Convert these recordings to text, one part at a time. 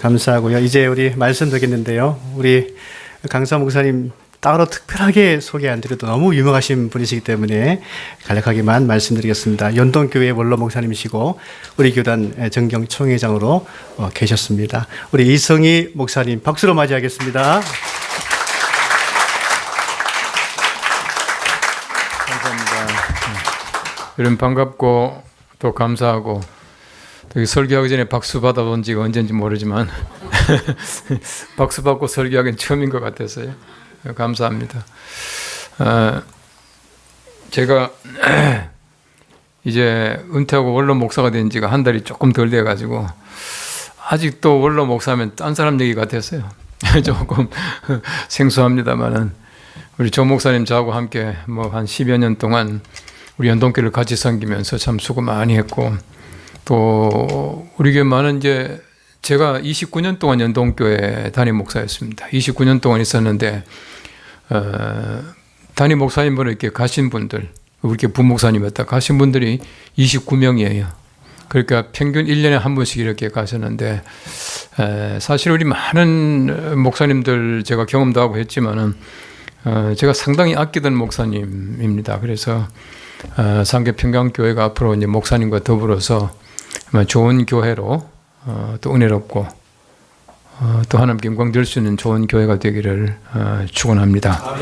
감사하고요. 이제 우리 말씀 드리겠는데요. 우리 강사 목사님 따로 특별하게 소개 안 드려도 너무 유명하신 분이시기 때문에 간략하게만 말씀드리겠습니다. 연동교회 원로 목사님이시고 우리 교단 정경 총회장으로 계셨습니다. 우리 이성희 목사님 박수로 맞이하겠습니다. 감사합니다. 여러분 반갑고 또 감사하고 또 설교하기 전에 박수 받아본 지가 언제인지 모르지만 박수 받고 설교하기는 처음인 것 같아서요. 감사합니다. 제가 이제 은퇴하고 원로 목사가 된 지가 한 달이 조금 덜 돼가지고 아직도 원로 목사하면 딴 사람 얘기 같았어요. 조금 생소합니다만은 우리 조 목사님 저하고 함께 뭐 한 10여 년 동안 우리 연동교를 같이 섬기면서 참 수고 많이 했고 또 우리 교회만은 이제 제가 29년 동안 연동교회 담임 목사였습니다. 29년 동안 있었는데 담임 목사님으로 이렇게 가신 분들, 우리 교회 부목사님이었다 가신 분들이 29명이에요. 그러니까 평균 1년에 한 번씩 이렇게 가셨는데 사실 우리 많은 목사님들 제가 경험도 하고 했지만은 제가 상당히 아끼던 목사님입니다. 그래서 상계평강교회가 앞으로 이제 목사님과 더불어서 좋은 교회로 또 은혜롭고 또 하나님께 영광 드릴 수 있는 좋은 교회가 되기를 축원합니다.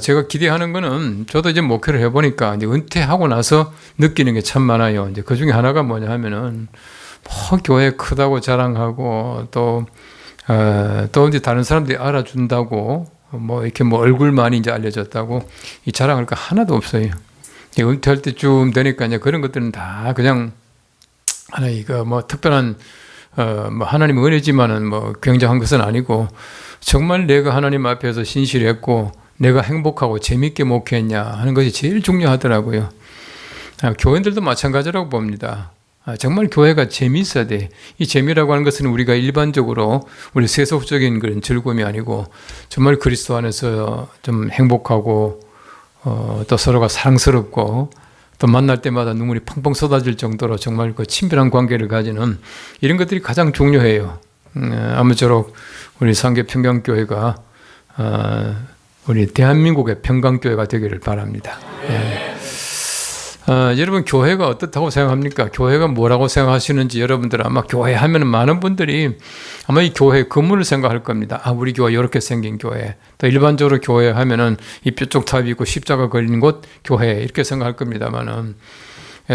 제가 기대하는 거는 저도 이제 목회를 해보니까 이제 은퇴하고 나서 느끼는 게 참 많아요. 이제 그 중에 하나가 뭐냐 하면은 뭐 교회 크다고 자랑하고 또 이제 다른 사람들이 알아준다고 뭐 이렇게 뭐 얼굴만이 이제 알려졌다고 이 자랑할 거 하나도 없어요. 은퇴할 때쯤 되니까 이제 그런 것들은 다 그냥 하나 이거 뭐 특별한 뭐 하나님의 은혜지만은 뭐 굉장한 것은 아니고 정말 내가 하나님 앞에서 신실했고 내가 행복하고 재밌게 목회했냐 하는 것이 제일 중요하더라고요. 교회들도 마찬가지라고 봅니다. 정말 교회가 재미있어야 돼. 이 재미라고 하는 것은 우리가 일반적으로 우리 세속적인 그런 즐거움이 아니고 정말 그리스도 안에서 좀 행복하고 또 서로가 사랑스럽고 또 만날 때마다 눈물이 펑펑 쏟아질 정도로 정말 그 친밀한 관계를 가지는 이런 것들이 가장 중요해요. 아무쪼록 우리 상계평강교회가 우리 대한민국의 평강교회가 되기를 바랍니다. 여러분 교회가 어떻다고 생각합니까? 교회가 뭐라고 생각하시는지 여러분들 아마 교회 하면 많은 분들이 아마 이 교회 건물을 생각할 겁니다. 아, 우리 교회 이렇게 생긴 교회. 또 일반적으로 교회 하면은 이 뾰족탑이 있고 십자가 걸린 곳 교회 이렇게 생각할 겁니다만은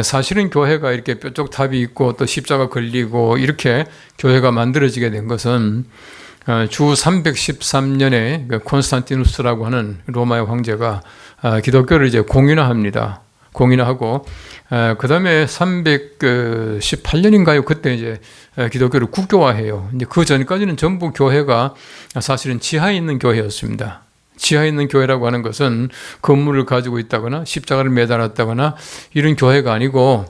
사실은 교회가 이렇게 뾰족탑이 있고 또 십자가 걸리고 이렇게 교회가 만들어지게 된 것은 주 313년에 콘스탄티누스라고 하는 로마의 황제가 기독교를 이제 공인화합니다. 공인하고 그 다음에 318년인가요? 그때 이제 기독교를 국교화해요. 이제 그 전까지는 전부 교회가 사실은 지하에 있는 교회였습니다. 지하에 있는 교회라고 하는 것은 건물을 가지고 있다거나 십자가를 매달았다거나 이런 교회가 아니고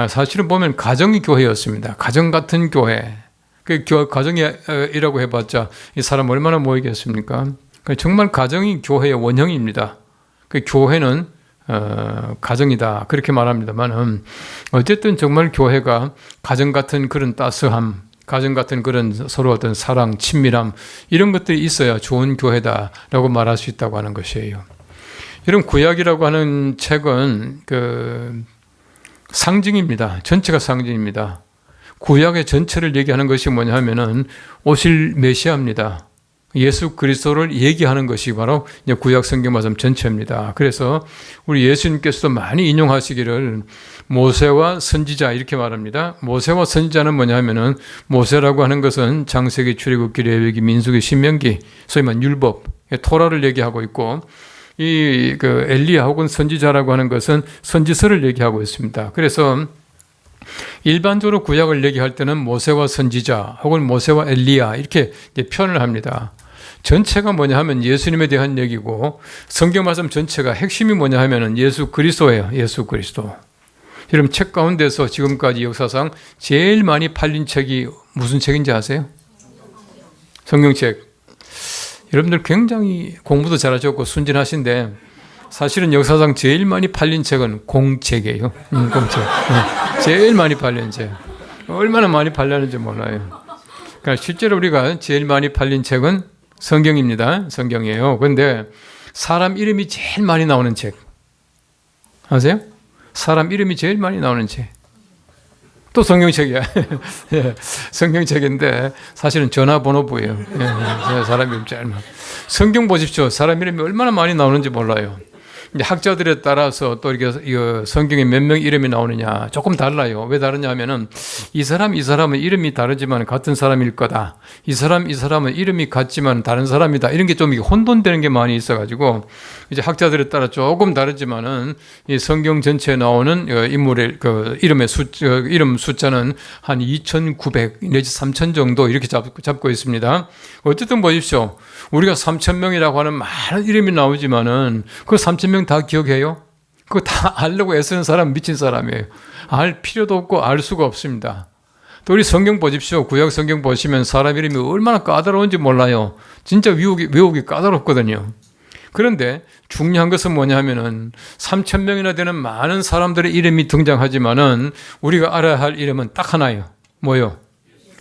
사실은 보면 가정이 교회였습니다. 가정 같은 교회. 그 가정이라고 해봤자 이 사람 얼마나 모이겠습니까? 정말 가정이 교회의 원형입니다. 그 교회는 가정이다 그렇게 말합니다만 어쨌든 정말 교회가 가정 같은 그런 따스함, 가정 같은 그런 서로 어떤 사랑, 친밀함 이런 것들이 있어야 좋은 교회다라고 말할 수 있다고 하는 것이에요. 이런 구약이라고 하는 책은 그 상징입니다. 전체가 상징입니다. 구약의 전체를 얘기하는 것이 뭐냐 하면은 오실 메시아입니다. 예수 그리스도를 얘기하는 것이 바로 이제 구약 성경 말씀 전체입니다. 그래서 우리 예수님께서도 많이 인용하시기를 모세와 선지자 이렇게 말합니다. 모세와 선지자는 뭐냐 하면은 모세라고 하는 것은 창세기, 출애굽기, 레위기, 민수기, 신명기, 소위 말하는 율법, 토라를 얘기하고 있고 이 그 엘리야 혹은 선지자라고 하는 것은 선지서를 얘기하고 있습니다. 그래서 일반적으로 구약을 얘기할 때는 모세와 선지자 혹은 모세와 엘리야 이렇게 이제 표현을 합니다. 전체가 뭐냐 하면 예수님에 대한 얘기고 성경 말씀 전체가 핵심이 뭐냐 하면은 예수 그리스도예요. 예수 그리스도. 여러분 책 가운데서 지금까지 역사상 제일 많이 팔린 책이 무슨 책인지 아세요? 성경책. 여러분들 굉장히 공부도 잘하셨고 순진하신데 사실은 역사상 제일 많이 팔린 책은 공책이에요. 공책. 제일 많이 팔린 책. 얼마나 많이 팔렸는지 몰라요. 그러니까 실제로 우리가 제일 많이 팔린 책은 성경입니다. 성경이에요. 그런데 사람 이름이 제일 많이 나오는 책 아세요? 사람 이름이 제일 많이 나오는 책. 또 성경책이야. 예, 성경책인데 사실은 전화번호부예요. 예, 사람 이름 제일 많아. 성경 보십시오. 사람 이름이 얼마나 많이 나오는지 몰라요. 이제 학자들에 따라서 또 이렇게 성경에 몇 명 이름이 나오느냐 조금 달라요. 왜 다르냐 하면은 이 사람은 이름이 다르지만 같은 사람일 거다. 이 사람은 이름이 같지만 다른 사람이다. 이런 게 좀 혼돈되는 게 많이 있어가지고 이제 학자들에 따라 조금 다르지만은 이 성경 전체에 나오는 인물의 그 이름 숫자는 한 2,900 내지 3,000 정도 이렇게 잡고 있습니다. 어쨌든 보십시오. 우리가 3,000명이라고 하는 많은 이름이 나오지만은 그 3,000명 다 기억해요? 그거 다 알려고 애쓰는 사람 미친 사람이에요. 알 필요도 없고 알 수가 없습니다. 또 우리 성경 보십시오. 구약 성경 보시면 사람 이름이 얼마나 까다로운지 몰라요. 진짜 외우기 까다롭거든요. 그런데 중요한 것은 뭐냐면은 3,000명이나 되는 많은 사람들의 이름이 등장하지만은 우리가 알아야 할 이름은 딱 하나예요. 뭐요?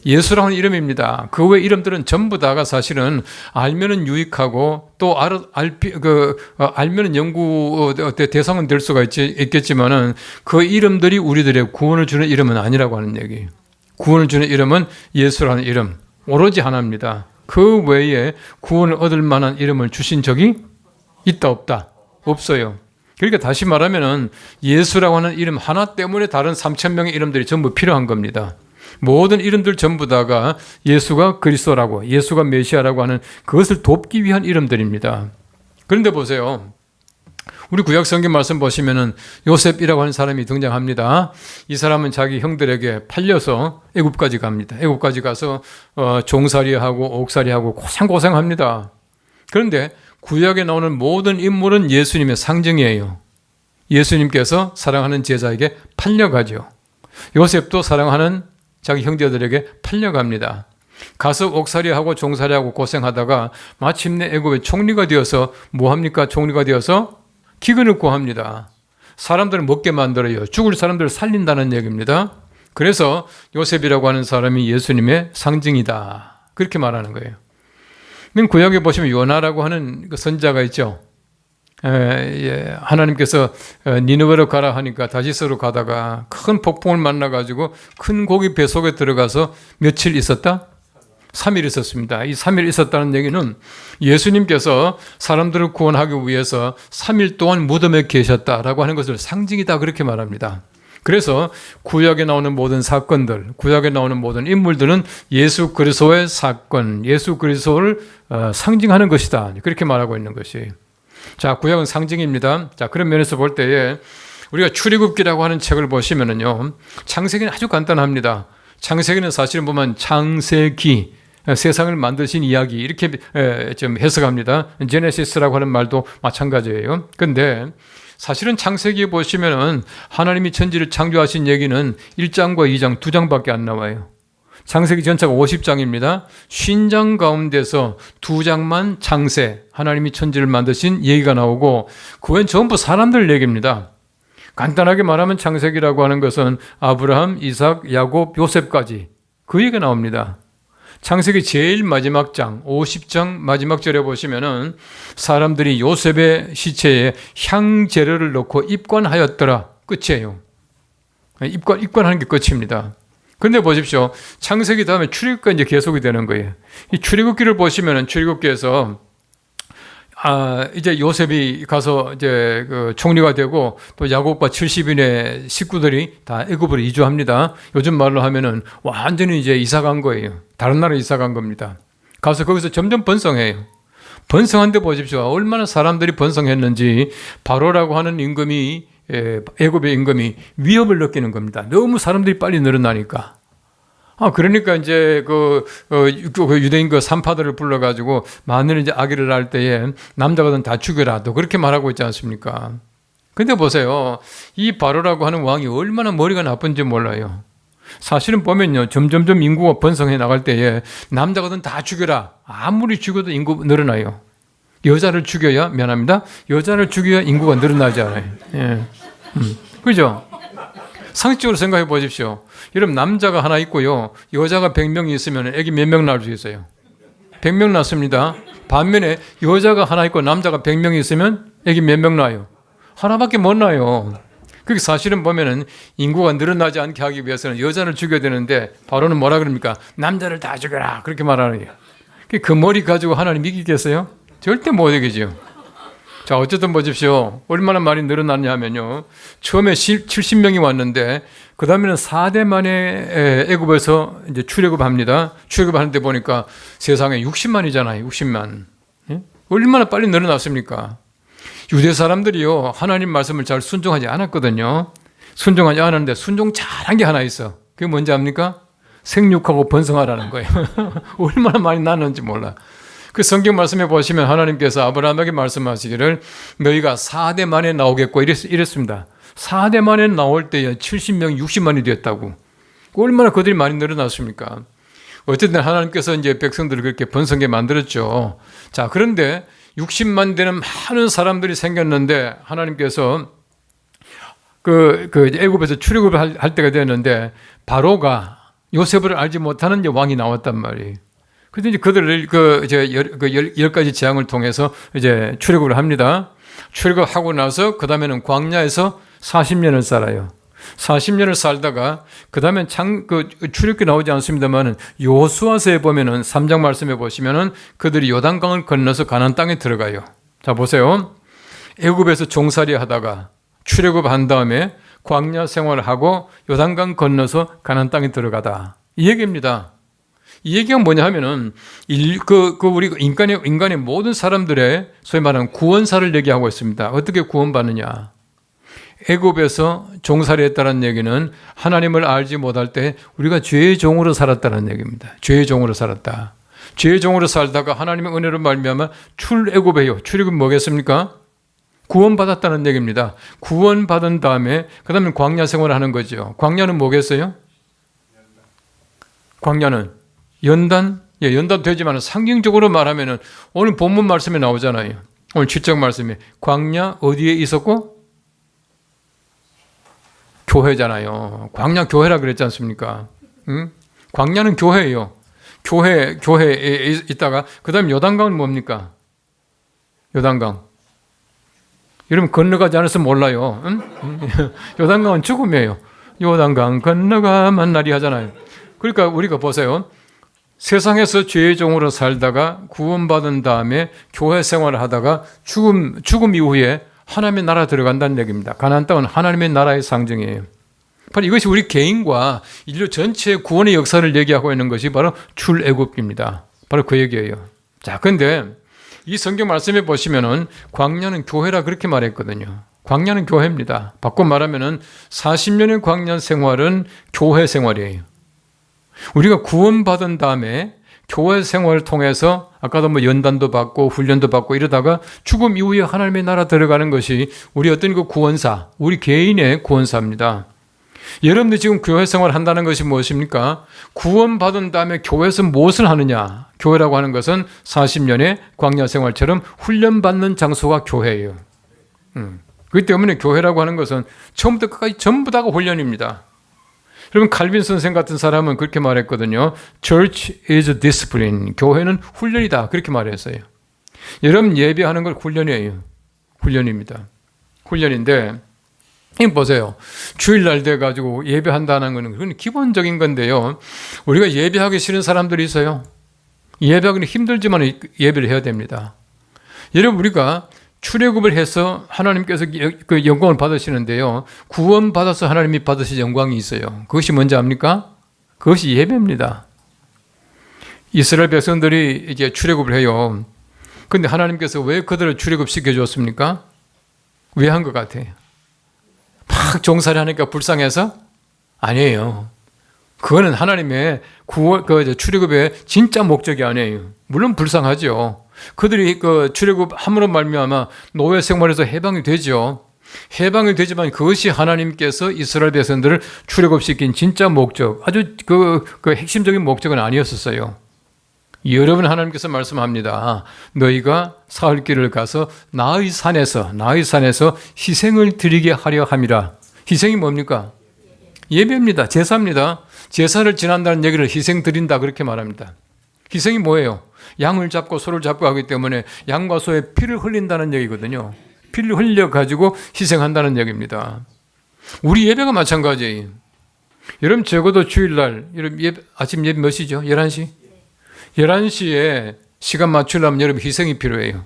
예수라는 이름입니다. 그 외 이름들은 전부 다가 사실은 알면은 유익하고 또 알면은 연구 대상은 될 수가 있겠지만은 그 이름들이 우리들의 구원을 주는 이름은 아니라고 하는 얘기예요. 구원을 주는 이름은 예수라는 이름. 오로지 하나입니다. 그 외에 구원을 얻을 만한 이름을 주신 적이 있다 없다? 없어요. 그러니까 다시 말하면은 예수라고 하는 이름 하나 때문에 다른 3,000명의 이름들이 전부 필요한 겁니다. 모든 이름들 전부 다가 예수가 그리스도라고 예수가 메시아라고 하는 그것을 돕기 위한 이름들입니다. 그런데 보세요. 우리 구약 성경 말씀 보시면은 요셉이라고 하는 사람이 등장합니다. 이 사람은 자기 형들에게 팔려서 애굽까지 갑니다. 애굽까지 가서 종살이하고 옥살이하고 고생합니다. 그런데 구약에 나오는 모든 인물은 예수님의 상징이에요. 예수님께서 사랑하는 제자에게 팔려가죠. 요셉도 사랑하는 자기 형제들에게 팔려갑니다. 가서 옥살이하고 종살이하고 고생하다가 마침내 애굽의 총리가 되어서 뭐합니까? 총리가 되어서 기근을 구합니다. 사람들을 먹게 만들어요. 죽을 사람들을 살린다는 얘기입니다. 그래서 요셉이라고 하는 사람이 예수님의 상징이다. 그렇게 말하는 거예요. 구약에 보시면 요나라고 하는 그 선지자가 있죠. 하나님께서 니느웨로 가라 하니까 다시스로 가다가 큰 폭풍을 만나가지고 큰 고기 배 속에 들어가서 며칠 있었다? 3일 있었습니다. 이 3일 있었다는 얘기는 예수님께서 사람들을 구원하기 위해서 3일 동안 무덤에 계셨다라고 하는 것을 상징이다 그렇게 말합니다. 그래서 구약에 나오는 모든 사건들, 구약에 나오는 모든 인물들은 예수 그리스도의 사건, 예수 그리스도를 상징하는 것이다. 그렇게 말하고 있는 것이. 자, 구약은 상징입니다. 자, 그런 면에서 볼 때에 우리가 출애굽기라고 하는 책을 보시면은요, 창세기는 아주 간단합니다. 창세기는 사실은 보면 창세기, 세상을 만드신 이야기 이렇게 좀 해석합니다. 제네시스라고 하는 말도 마찬가지예요. 그런데 사실은 창세기에 보시면은 하나님이 천지를 창조하신 얘기는 1장과 2장, 2장밖에 안 나와요. 창세기 전체가 50장입니다. 50장 가운데서 2장만 창세, 하나님이 천지를 만드신 얘기가 나오고 그 외엔 전부 사람들 얘기입니다. 간단하게 말하면 창세기라고 하는 것은 아브라함, 이삭, 야곱, 요셉까지 그 얘기가 나옵니다. 창세기 제일 마지막 장, 50장 마지막 절에 보시면은 사람들이 요셉의 시체에 향재료를 넣고 입관하였더라. 끝이에요. 입관하는 게 끝입니다. 근데 보십시오. 창세기 다음에 출애굽기가 이제 계속이 되는 거예요. 이 출애굽기를 보시면은 출애굽기에서 이제 요셉이 가서 이제 그 총리가 되고 또 야곱과 70인의 식구들이 다 애굽으로 이주합니다. 요즘 말로 하면은 완전히 이제 이사 간 거예요. 다른 나라로 이사 간 겁니다. 가서 거기서 점점 번성해요. 번성한데 보십시오. 얼마나 사람들이 번성했는지 바로라고 하는 임금이 애굽의 임금이 위협을 느끼는 겁니다. 너무 사람들이 빨리 늘어나니까. 그러니까 이제 그 유대인 그 산파들을 불러가지고 만일 이제 아기를 낳을 때에 남자거든 다 죽여라. 또 그렇게 말하고 있지 않습니까? 근데 보세요. 이 바로라고 하는 왕이 얼마나 머리가 나쁜지 몰라요. 사실은 보면요. 점점점 인구가 번성해 나갈 때에 남자거든 다 죽여라. 아무리 죽여도 인구 늘어나요. 여자를 죽여야 미안합니다. 여자를 죽여야 인구가 늘어나지 않아요. 예. 그죠? 상식적으로 생각해 보십시오. 여러분 남자가 하나 있고요. 여자가 100명이 있으면 애기 몇 명 낳을 수 있어요? 100명 낳습니다. 반면에 여자가 하나 있고 남자가 100명이 있으면 애기 몇 명 낳아요? 하나밖에 못 낳아요. 그게 사실은 보면은 인구가 늘어나지 않게 하기 위해서는 여자를 죽여야 되는데 바로는 뭐라 그럽니까? 남자를 다 죽여라. 그렇게 말하는 거예요. 그 머리 가지고 하나님 이기겠어요? 절대 못 이기죠. 자, 어쨌든 보십시오. 얼마나 많이 늘어났냐 하면요. 처음에 70명이 왔는데, 그 다음에는 4대 만에 애굽에서 이제 출애굽합니다. 출애굽하는데 보니까 세상에 60만이잖아요. 60만. 예? 얼마나 빨리 늘어났습니까? 유대 사람들이요. 하나님 말씀을 잘 순종하지 않았거든요. 순종하지 않았는데 순종 잘한 게 하나 있어. 그게 뭔지 압니까? 생육하고 번성하라는 거예요. 얼마나 많이 났는지 몰라. 그 성경 말씀에 보시면 하나님께서 아브라함에게 말씀하시기를 너희가 4대 만에 나오겠고 이랬습니다. 4대 만에 나올 때에 70명이 60만이 됐다고. 얼마나 그들이 많이 늘어났습니까? 어쨌든 하나님께서 이제 백성들을 그렇게 번성하게 만들었죠. 자, 그런데 60만 되는 많은 사람들이 생겼는데 하나님께서 그 애굽에서 출애굽을 할 때가 되었는데 바로가 요셉을 알지 못하는 이제 왕이 나왔단 말이에요. 그래서 이제 그들을 열 가지 재앙을 통해서 이제 출애굽을 합니다. 출애굽하고 나서 그 다음에는 광야에서 40년을 살아요. 40년을 살다가 그 다음에 출애굽기 나오지 않습니다만은 여호수아서에 보면은 3장 말씀에 보시면은 그들이 요단강을 건너서 가나안 땅에 들어가요. 자, 보세요. 애굽에서 종살이 하다가 출애굽한 다음에 광야 생활을 하고 요단강 건너서 가나안 땅에 들어가다. 이 얘기입니다. 이 얘기가 뭐냐 하면은 우리 인간의 모든 사람들의 소위 말하는 구원사를 얘기하고 있습니다. 어떻게 구원받느냐? 애굽에서 종살이 했다는 얘기는 하나님을 알지 못할 때 우리가 죄의 종으로 살았다는 얘기입니다. 죄의 종으로 살았다. 죄의 종으로 살다가 하나님의 은혜로 말미암아 출애굽해요. 출애굽은 뭐겠습니까? 구원받았다는 얘기입니다. 구원받은 다음에 그 다음에 광야 생활을 하는 거죠. 광야는 뭐겠어요? 광야는 연단? 예, 연단 되지만 상징적으로 말하면은 오늘 본문 말씀에 나오잖아요. 오늘 7장 말씀에 광야 어디에 있었고? 교회잖아요. 광야 교회라 그랬지 않습니까? 응? 광야는 교회예요. 교회에 있다가 그 다음에 요단강은 뭡니까? 요단강. 여러분 건너가지 않았으면 몰라요. 응? 요단강은 죽음이에요. 요단강 건너가 만나리 하잖아요. 그러니까 우리가 보세요. 세상에서 죄의 종으로 살다가 구원받은 다음에 교회 생활을 하다가 죽음 이후에 하나님의 나라 들어간다는 얘기입니다. 가나안 땅은 하나님의 나라의 상징이에요. 바로 이것이 우리 개인과 인류 전체의 구원의 역사를 얘기하고 있는 것이 바로 출애굽기입니다. 바로 그 얘기예요. 자, 근데 이 성경 말씀에 보시면은 광야는 교회라 그렇게 말했거든요. 광야는 교회입니다. 바꿔 말하면은 40년의 광야 생활은 교회 생활이에요. 우리가 구원받은 다음에 교회 생활을 통해서 아까도 뭐 연단도 받고 훈련도 받고 이러다가 죽음 이후에 하나님의 나라 들어가는 것이 우리 어떤 그 구원사, 우리 개인의 구원사입니다. 여러분들 지금 교회 생활을 한다는 것이 무엇입니까? 구원받은 다음에 교회에서 무엇을 하느냐? 교회라고 하는 것은 40년의 광야 생활처럼 훈련받는 장소가 교회예요. 그렇기 때문에 교회라고 하는 것은 처음부터 끝까지 전부 다가 훈련입니다. 여러분 칼빈 선생 같은 사람은 그렇게 말했거든요. Church is discipline. 교회는 훈련이다. 그렇게 말했어요. 여러분 예배하는 걸 훈련이에요. 훈련입니다. 훈련인데 보세요. 주일날 돼가지고 예배한다는 것은 그건 기본적인 건데요. 우리가 예배하기 싫은 사람들이 있어요. 예배하기는 힘들지만 예배를 해야 됩니다. 여러분 우리가 출애굽을 해서 하나님께서 그 영광을 받으시는데요. 구원받아서 하나님이 받으실 영광이 있어요. 그것이 뭔지 압니까? 그것이 예배입니다. 이스라엘 백성들이 이제 출애굽을 해요. 그런데 하나님께서 왜 그들을 출애굽시켜 줬습니까? 왜 한 것 같아요? 막 종살이 하니까 불쌍해서? 아니에요. 그거는 하나님의 출애굽의 진짜 목적이 아니에요. 물론 불쌍하죠. 그들이 출애굽 함으로 말미암아 노예 생활에서 해방이 되죠. 해방이 되지만 그것이 하나님께서 이스라엘 백성들을 출애굽시킨 진짜 목적, 아주 그 핵심적인 목적은 아니었었어요. 여러분 하나님께서 말씀합니다. 너희가 사흘길을 가서 나의 산에서 희생을 드리게 하려 함이라. 희생이 뭡니까? 예배입니다. 제사입니다. 제사를 지낸다는 얘기를 희생 드린다 그렇게 말합니다. 희생이 뭐예요? 양을 잡고 소를 잡고 하기 때문에 양과 소의 피를 흘린다는 얘기거든요. 피를 흘려가지고 희생한다는 얘기입니다. 우리 예배가 마찬가지예요. 여러분 적어도 주일날 여러분 아침 예배 몇 시죠? 11시? 11시에 시간 맞추려면 여러분 희생이 필요해요.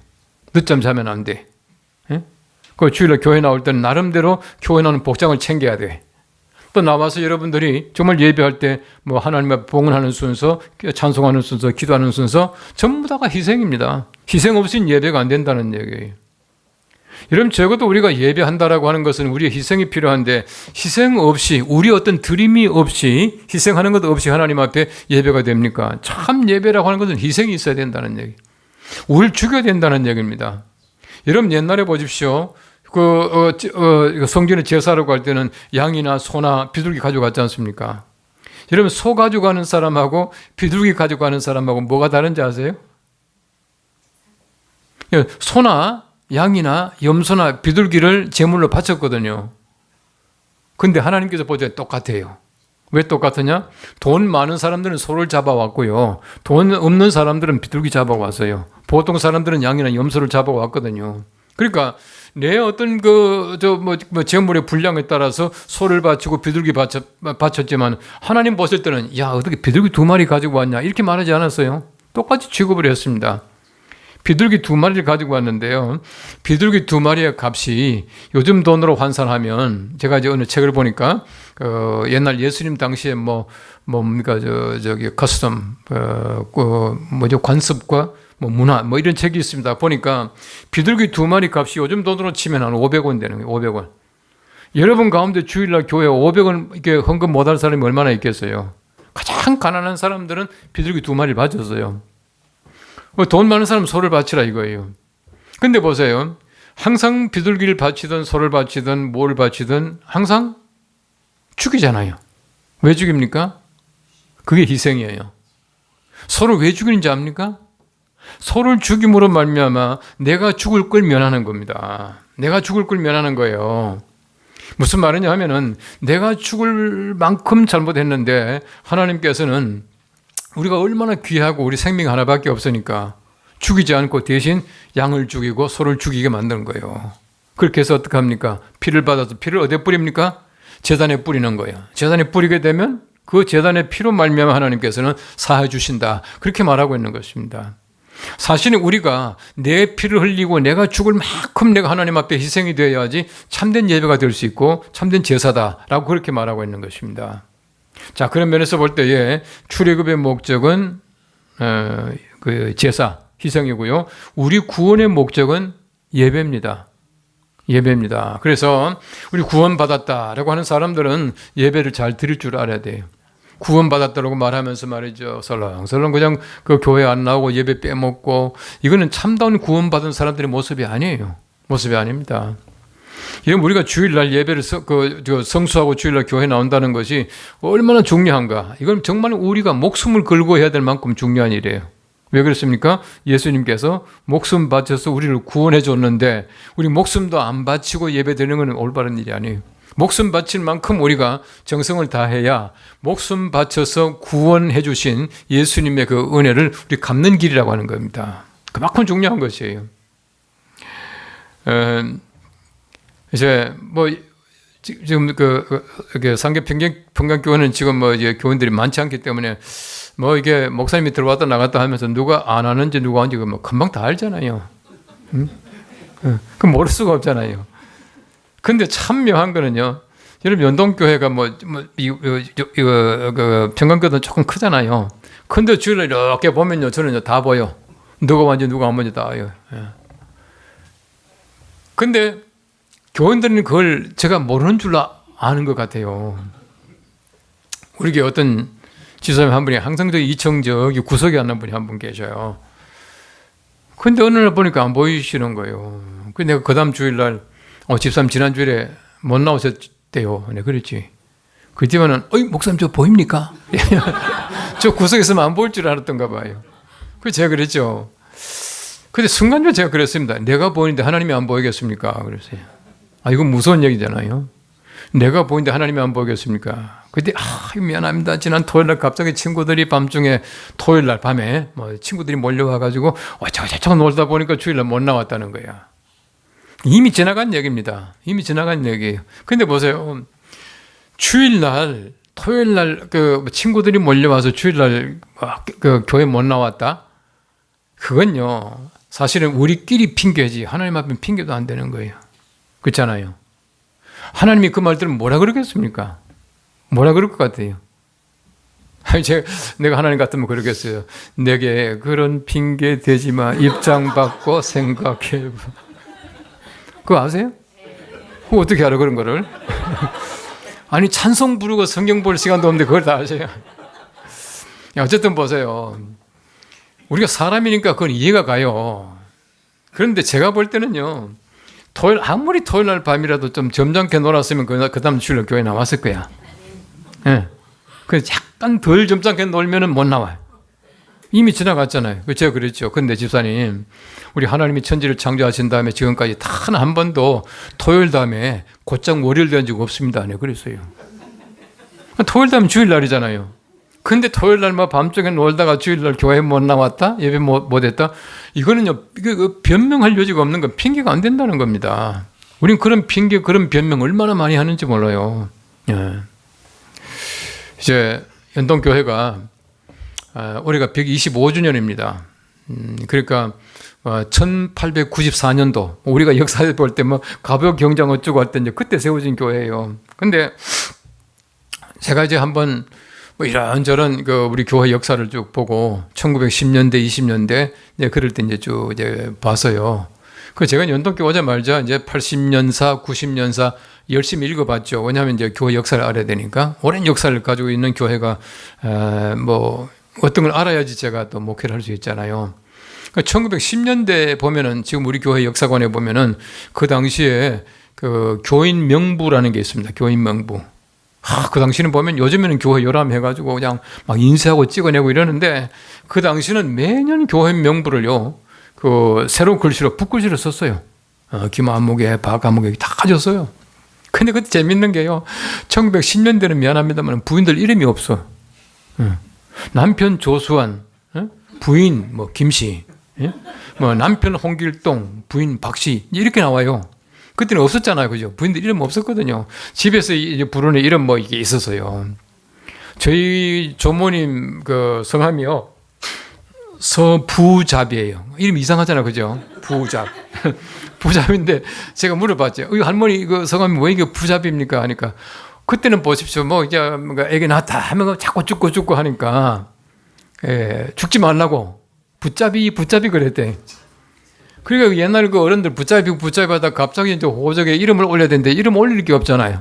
늦잠 자면 안 돼. 예? 그 주일날 교회 나올 때는 나름대로 교회 나오는 복장을 챙겨야 돼. 또 나와서 여러분들이 정말 예배할 때 뭐 하나님 앞에 봉헌하는 순서, 찬송하는 순서, 기도하는 순서 전부 다가 희생입니다. 희생 없이는 예배가 안 된다는 얘기예요. 여러분 적어도 우리가 예배한다라고 하는 것은 우리의 희생이 필요한데 희생 없이 우리 어떤 드림이 없이 희생하는 것 없이 하나님 앞에 예배가 됩니까? 참 예배라고 하는 것은 희생이 있어야 된다는 얘기. 우리를 죽여야 된다는 얘기입니다. 여러분 옛날에 보십시오. 성전에 제사라고 할 때는 양이나 소나 비둘기 가져갔지 않습니까? 여러분 소 가져가는 사람하고 비둘기 가져가는 사람하고 뭐가 다른지 아세요? 소나 양이나 염소나 비둘기를 제물로 바쳤거든요. 근데 하나님께서 볼 때 똑같아요. 왜 똑같으냐? 돈 많은 사람들은 소를 잡아왔고요. 돈 없는 사람들은 비둘기 잡아왔어요. 보통 사람들은 양이나 염소를 잡아왔거든요. 그러니까 내 어떤 제물의 분량에 따라서 소를 바치고 비둘기 바쳤지만 하나님 보실 때는 야 어떻게 비둘기 2마리 가지고 왔냐 이렇게 말하지 않았어요. 똑같이 취급을 했습니다. 비둘기 2마리를 가지고 왔는데요. 비둘기 2마리의 값이 요즘 돈으로 환산하면 제가 이제 어느 책을 보니까 옛날 예수님 당시에 뭡니까 커스텀 관습과 문화 이런 책이 있습니다. 보니까 비둘기 2마리 값이 요즘 돈으로 치면 한 500원 되는 거예요. 500원. 여러분 가운데 주일날 교회에 500원 이렇게 헌금 못할 사람이 얼마나 있겠어요? 가장 가난한 사람들은 비둘기 2마리를 바쳤어요. 돈 많은 사람은 소를 바치라 이거예요. 근데 보세요. 항상 비둘기를 바치든 소를 바치든 뭘 바치든 항상 죽이잖아요. 왜 죽입니까? 그게 희생이에요. 소를 왜 죽이는지 압니까? 소를 죽임으로 말미암아 내가 죽을 걸 면하는 겁니다. 내가 죽을 걸 면하는 거예요. 무슨 말이냐 하면은 내가 죽을 만큼 잘못했는데 하나님께서는 우리가 얼마나 귀하고 우리 생명 하나밖에 없으니까 죽이지 않고 대신 양을 죽이고 소를 죽이게 만드는 거예요. 그렇게 해서 어떻게 합니까? 피를 받아서 피를 어디에 뿌립니까? 제단에 뿌리는 거예요. 제단에 뿌리게 되면 그 제단의 피로 말미암아 하나님께서는 사해 주신다. 그렇게 말하고 있는 것입니다. 사실은 우리가 내 피를 흘리고 내가 죽을 만큼 내가 하나님 앞에 희생이 되어야지 참된 예배가 될 수 있고 참된 제사다라고 그렇게 말하고 있는 것입니다. 자, 그런 면에서 볼 때에 출애굽의 목적은 그 제사, 희생이고요. 우리 구원의 목적은 예배입니다. 예배입니다. 그래서 우리 구원받았다라고 하는 사람들은 예배를 잘 드릴 줄 알아야 돼요. 구원받았다라고 말하면서 말이죠. 설렁설렁 그냥 그 교회 안 나오고 예배 빼먹고 이거는 참다운 구원받은 사람들의 모습이 아니에요. 모습이 아닙니다. 이건 우리가 주일날 예배를 성수하고 주일날 교회 나온다는 것이 얼마나 중요한가. 이건 정말 우리가 목숨을 걸고 해야 될 만큼 중요한 일이에요. 왜 그렇습니까? 예수님께서 목숨 바쳐서 우리를 구원해 줬는데 우리 목숨도 안 바치고 예배 드리는 건 올바른 일이 아니에요. 목숨 바칠 만큼 우리가 정성을 다해야 목숨 바쳐서 구원해 주신 예수님의 그 은혜를 우리 갚는 길이라고 하는 겁니다. 그만큼 중요한 것이에요. 이제 지금 상계 평강교회는 지금 이제 교인들이 많지 않기 때문에 이게 목사님이 들어왔다 나갔다 하면서 누가 안 하는지 누가 하는지 금방 다 알잖아요. 응? 그럼 모를 수가 없잖아요. 근데 참 묘한 거는요. 여러분 연동교회가 평강교회는 조금 크잖아요. 근데 주일날 이렇게 보면요, 저는 다 보여. 누가 왔는지 누가 안 왔는지 다 알아요. 근데 교인들은 그걸 제가 모르는 줄 아는 것 같아요. 우리 교회 어떤 지사님 한 분이 항상 저기 구석에 앉는 분이 한 분 계셔요. 근데 어느 날 보니까 안 보이시는 거예요. 그래서 내가 그 다음 주일날 집사님 지난주일에 못 나오셨대요. 네, 그랬지. 그때면은 목사님 저 보입니까? 저 구석에 있으면 안 보일 줄 알았던가 봐요. 그래서 제가 그랬죠. 근데 순간적으로 제가 그랬습니다. 내가 보이는데 하나님이 안 보이겠습니까? 그랬어요. 이건 무서운 얘기잖아요. 내가 보이는데 하나님이 안 보겠습니까? 그때 미안합니다. 지난 토요일날 갑자기 친구들이 밤중에 토요일날 밤에 뭐 친구들이 몰려와가지고 어쩌고저쩌고 놀다 보니까 주일날 못 나왔다는 거야. 이미 지나간 얘기입니다. 이미 지나간 얘기예요. 근데 보세요. 주일날 토요일날 그 친구들이 몰려와서 주일날 그 교회 못 나왔다. 그건요 사실은 우리끼리 핑계지 하나님 앞에 핑계도 안 되는 거예요. 그렇잖아요. 하나님이 그 말 들으면 뭐라 그러겠습니까? 뭐라 그럴 것 같아요? 내가 하나님 같으면 그러겠어요. 내게 그런 핑계 대지 마. 입장 바꿔 생각해봐. 그거 아세요? 그거 어떻게 알아 그런 거를? 아니 찬송 부르고 성경 볼 시간도 없는데 그걸 다 아세요? 어쨌든 보세요. 우리가 사람이니까 그건 이해가 가요. 그런데 제가 볼 때는요. 아무리 토요일 날 밤이라도 좀 점잖게 놀았으면 그 다음 주일날 교회 나왔을 거야. 예. 그 약간 덜 점잖게 놀면은 못 나와요. 이미 지나갔잖아요. 제가 그랬죠. 근데 집사님, 우리 하나님이 천지를 창조하신 다음에 지금까지 단 한 번도 토요일 다음에 곧장 월요일 된 적 없습니다. 네, 그랬어요. 토요일 다음에 주일날이잖아요. 근데 토요일 날만 밤중에 놀다가 주일날 교회 못 나왔다? 예배 못 했다? 이거는요, 변명할 여지가 없는 건 핑계가 안 된다는 겁니다. 우린 그런 핑계, 그런 변명 얼마나 많이 하는지 몰라요. 예. 이제 연동교회가 올해가 125주년입니다. 그러니까 1894년도 우리가 역사에 볼 때 뭐 가벼 경장 어쩌고 할 때 이제 그때 세워진 교회예요. 근데 제가 이제 한번 뭐 이런저런 그 우리 교회 역사를 쭉 보고 1910년대, 20년대 이제 그럴 때 이제 쭉 이제 봐서요. 그 제가 연동교회 오자마자 이제 80년사, 90년사 열심히 읽어봤죠. 왜냐하면 이제 교회 역사를 알아야 되니까 오랜 역사를 가지고 있는 교회가 뭐 어떤 걸 알아야지 제가 또 목회를 할 수 있잖아요. 1910년대 보면은 지금 우리 교회 역사관에 보면은 그 당시에 그 교인 명부라는 게 있습니다. 교인 명부. 그 당시는 보면 요즘에는 교회 열람 해가지고 그냥 막 인쇄하고 찍어내고 이러는데 그 당시는 매년 교회 명부를요, 그 새로운 글씨로 붓글씨로 썼어요. 김아무개, 박아무개 다 가졌어요. 근데 그때 재밌는 게요, 1910년대는 미안합니다만 부인들 이름이 없어. 남편 조수환, 부인 뭐 김씨, 뭐 남편 홍길동, 부인 박씨 이렇게 나와요. 그때는 없었잖아요, 그죠? 부인들 이름 없었거든요. 집에서 이제 부르는 이름 뭐 이게 있었어요. 저희 조모님 그 성함이요 서부잡이에요. 이름 이상하잖아요, 그죠? 부잡. 부잡인데 제가 물어봤죠. 할머니 그 성함이 왜 이게 부잡입니까? 하니까 그때는 보십시오. 뭐 이제 애기 낳았다 하면 자꾸 죽고 하니까 죽지 말라고 붙잡이 그랬대. 그러니까 옛날 그 어른들 붙잡이하다 갑자기 이제 호적에 이름을 올려야 되는데 이름 올릴 게 없잖아요.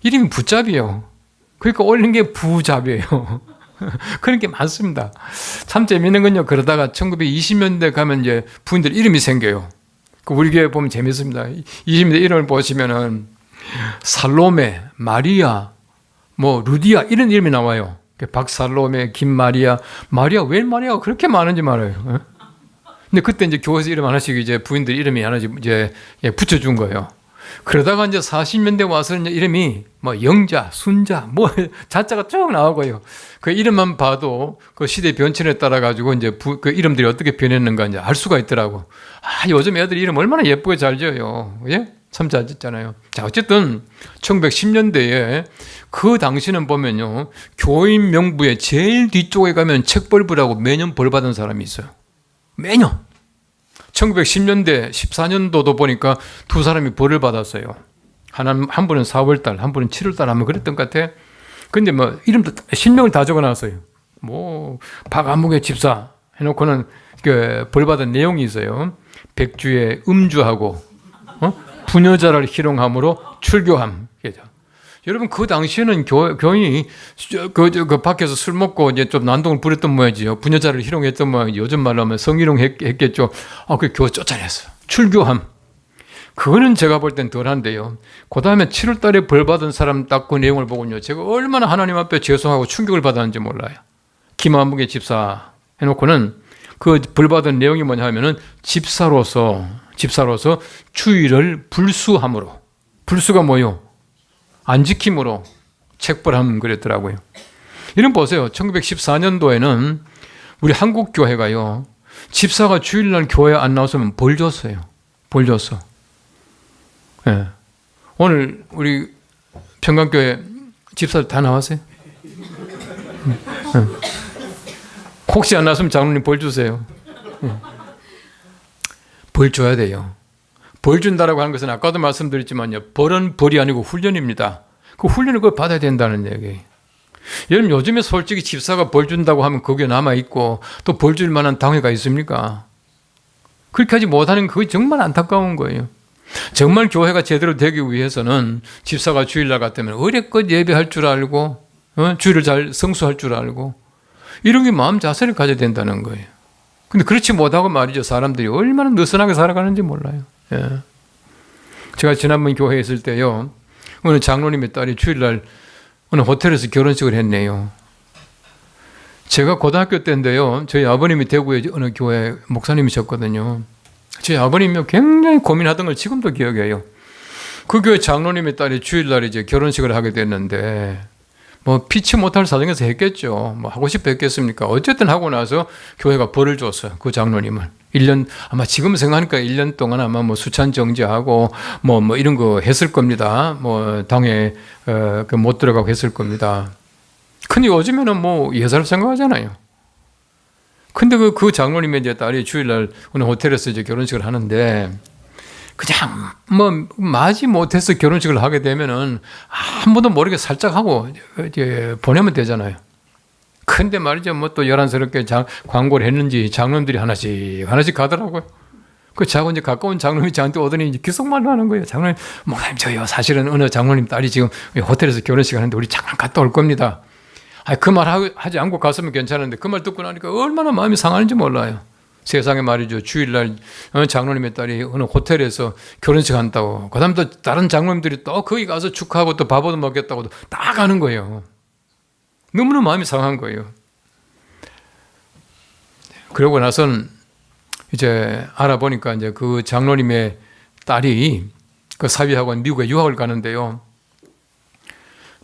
이름이 붙잡이에요. 그러니까 올린 게 부잡이에요. 그런 게 많습니다. 참 재밌는 건요. 그러다가 1920년대 가면 이제 부인들 이름이 생겨요. 우리 교회 보면 재밌습니다. 20년대 이름을 보시면은 살로메, 마리아, 뭐 루디아 이런 이름이 나와요. 박살로메, 김마리아, 웬 마리아가 그렇게 많은지 말아요. 근데 그때 이제 교회에서 이름 하나씩 이제 부인들 이름이 하나씩 이제 붙여준 거예요. 그러다가 이제 40년대 와서 이제 이름이 뭐 영자, 순자, 뭐 자자가 쭉 나오고요. 그 이름만 봐도 그 시대 변천에 따라 가지고 이제 그 이름들이 어떻게 변했는가 이제 알 수가 있더라고. 요즘 애들 이름 얼마나 예쁘게 잘 지어요. 예? 참 잘 짓잖아요. 자, 어쨌든 1910년대에 그 당시는 보면요, 교인 명부에 제일 뒤쪽에 가면 책벌부라고 매년 벌 받은 사람이 있어요. 매년. 1910년대 14년도도 보니까 두 사람이 벌을 받았어요. 한 분은 4월달, 한 분은 7월달 하면 그랬던 것 같아. 근데 뭐 이름도 실명을 다 적어놨어요. 뭐 박아무개 집사 해놓고는 그 벌 받은 내용이 있어요. 백주에 음주하고 부녀자를 희롱함으로 출교함. 여러분 그 당시에는 교인이 그 밖에서 술 먹고 이제 좀 난동을 부렸던 모양이지요. 부녀자를 희롱했던 모양. 요즘 말로 하면 성희롱 했겠죠. 그 교회 쫓아냈어요. 출교함. 그거는 제가 볼 땐 덜한데요. 그 다음에 7월달에 벌 받은 사람 딱 그 내용을 보군요. 제가 얼마나 하나님 앞에 죄송하고 충격을 받았는지 몰라요. 김아무개 집사 해놓고는 그 벌 받은 내용이 뭐냐 하면은 집사로서 주일을 불수함으로. 불수가 뭐요? 안 지킴으로 책벌하면 그랬더라고요. 이런 보세요. 1914년도에는 우리 한국 교회가요. 집사가 주일날 교회 안 나왔으면 벌 줬어요. 벌 줬어. 예. 오늘 우리 평강교회 집사들 다 나왔어요? 혹시 안 나왔으면 장로님 벌 주세요. 벌 줘야 돼요. 벌 준다라고 하는 것은 아까도 말씀드렸지만요. 벌은 벌이 아니고 훈련입니다. 그 훈련을 그걸 받아야 된다는 얘기예요. 여러분 요즘에 솔직히 집사가 벌 준다고 하면 그게 남아있고 또 벌 줄 만한 당회가 있습니까? 그렇게 하지 못하는 그게 정말 안타까운 거예요. 정말 교회가 제대로 되기 위해서는 집사가 주일날 같으면 어렵껏 예배할 줄 알고 주일을 잘 성수할 줄 알고 이런 게 마음 자세를 가져야 된다는 거예요. 근데 그렇지 못하고 말이죠. 사람들이 얼마나 느슨하게 살아가는지 몰라요. 예. 제가 지난번 교회에 있을 때요. 어느 장로님의 딸이 주일날 어느 호텔에서 결혼식을 했네요. 제가 고등학교 때인데요. 저희 아버님이 대구에 어느 교회 목사님이셨거든요. 저희 아버님이 굉장히 고민하던 걸 지금도 기억해요. 그 교회 장로님의 딸이 주일날 이제 결혼식을 하게 됐는데 뭐 피치 못할 사정에서 했겠죠. 뭐 하고 싶어 했겠습니까? 어쨌든 하고 나서 교회가 벌을 줬어요. 그 장로님을. 1년, 아마 지금 생각하니까 1년 동안 아마 뭐 수찬 정지하고 뭐 이런 거 했을 겁니다. 뭐 당에 못 들어가고 했을 겁니다. 근데 요즘에는 뭐 예사를 생각하잖아요. 근데 그 장로님의 이제 딸이 주일날 어느 호텔에서 이제 결혼식을 하는데 그냥 뭐 마지 못해서 결혼식을 하게 되면은 아무도 모르게 살짝 하고 이제 보내면 되잖아요. 근데 말이죠. 뭐 또 요란스럽게 광고를 했는지 장로님들이 하나씩 가더라고요. 그 자고 이제 가까운 장로님이 저한테 오더니 이제 기속말로 하는 거예요. 장로님, 목사님 저요 사실은 어느 장로님 딸이 지금 호텔에서 결혼식 하는데 우리 잠깐 갔다 올 겁니다. 그 말 하지 않고 갔으면 괜찮은데 그 말 듣고 나니까 얼마나 마음이 상하는지 몰라요. 세상에 말이죠. 주일날 장로님의 딸이 어느 호텔에서 결혼식 한다고 그 다음 또 다른 장로님들이 또 거기 가서 축하하고 또 밥도 먹겠다고 딱 가는 거예요. 너무나 마음이 상한 거예요. 그러고 나서는 이제 알아보니까 이제 그 장로님의 딸이 그 사위학원 미국에 유학을 가는데요.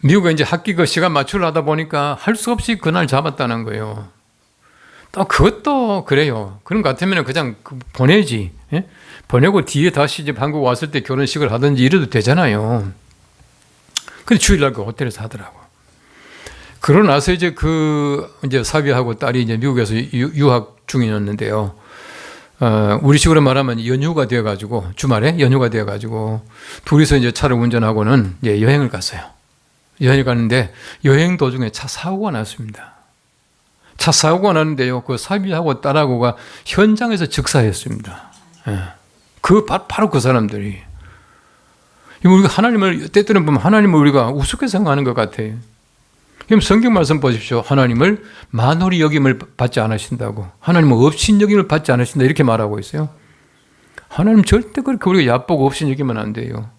미국에 이제 학기 그 시간 맞추려 하다 보니까 할 수 없이 그날 잡았다는 거예요. 또 그것도 그래요. 그런 것 같으면 그냥 보내지. 예? 보내고 뒤에 다시 이제 한국 왔을 때 결혼식을 하든지 이래도 되잖아요. 근데 주일날 그 호텔에서 하더라고. 그러고 나서 이제 이제 사위하고 딸이 이제 미국에서 유학 중이었는데요. 우리식으로 말하면 연휴가 되어가지고 주말에 연휴가 되어가지고 둘이서 이제 차를 운전하고는 이제 여행을 갔어요. 여행을 갔는데 여행 도중에 차 사고가 났습니다. 차 사고가 났는데요. 그 사위하고 딸하고가 현장에서 즉사했습니다. 예. 바로 그 사람들이. 우리가 하나님을 때때로 보면 하나님을 우리가 우습게 생각하는 것 같아요. 그럼 성경 말씀 보십시오. 하나님을 만홀히 여김을 받지 않으신다고. 하나님은 업신 여김을 받지 않으신다 이렇게 말하고 있어요. 하나님 절대 그렇게 우리가 얕보고 업신 여기면 안 돼요.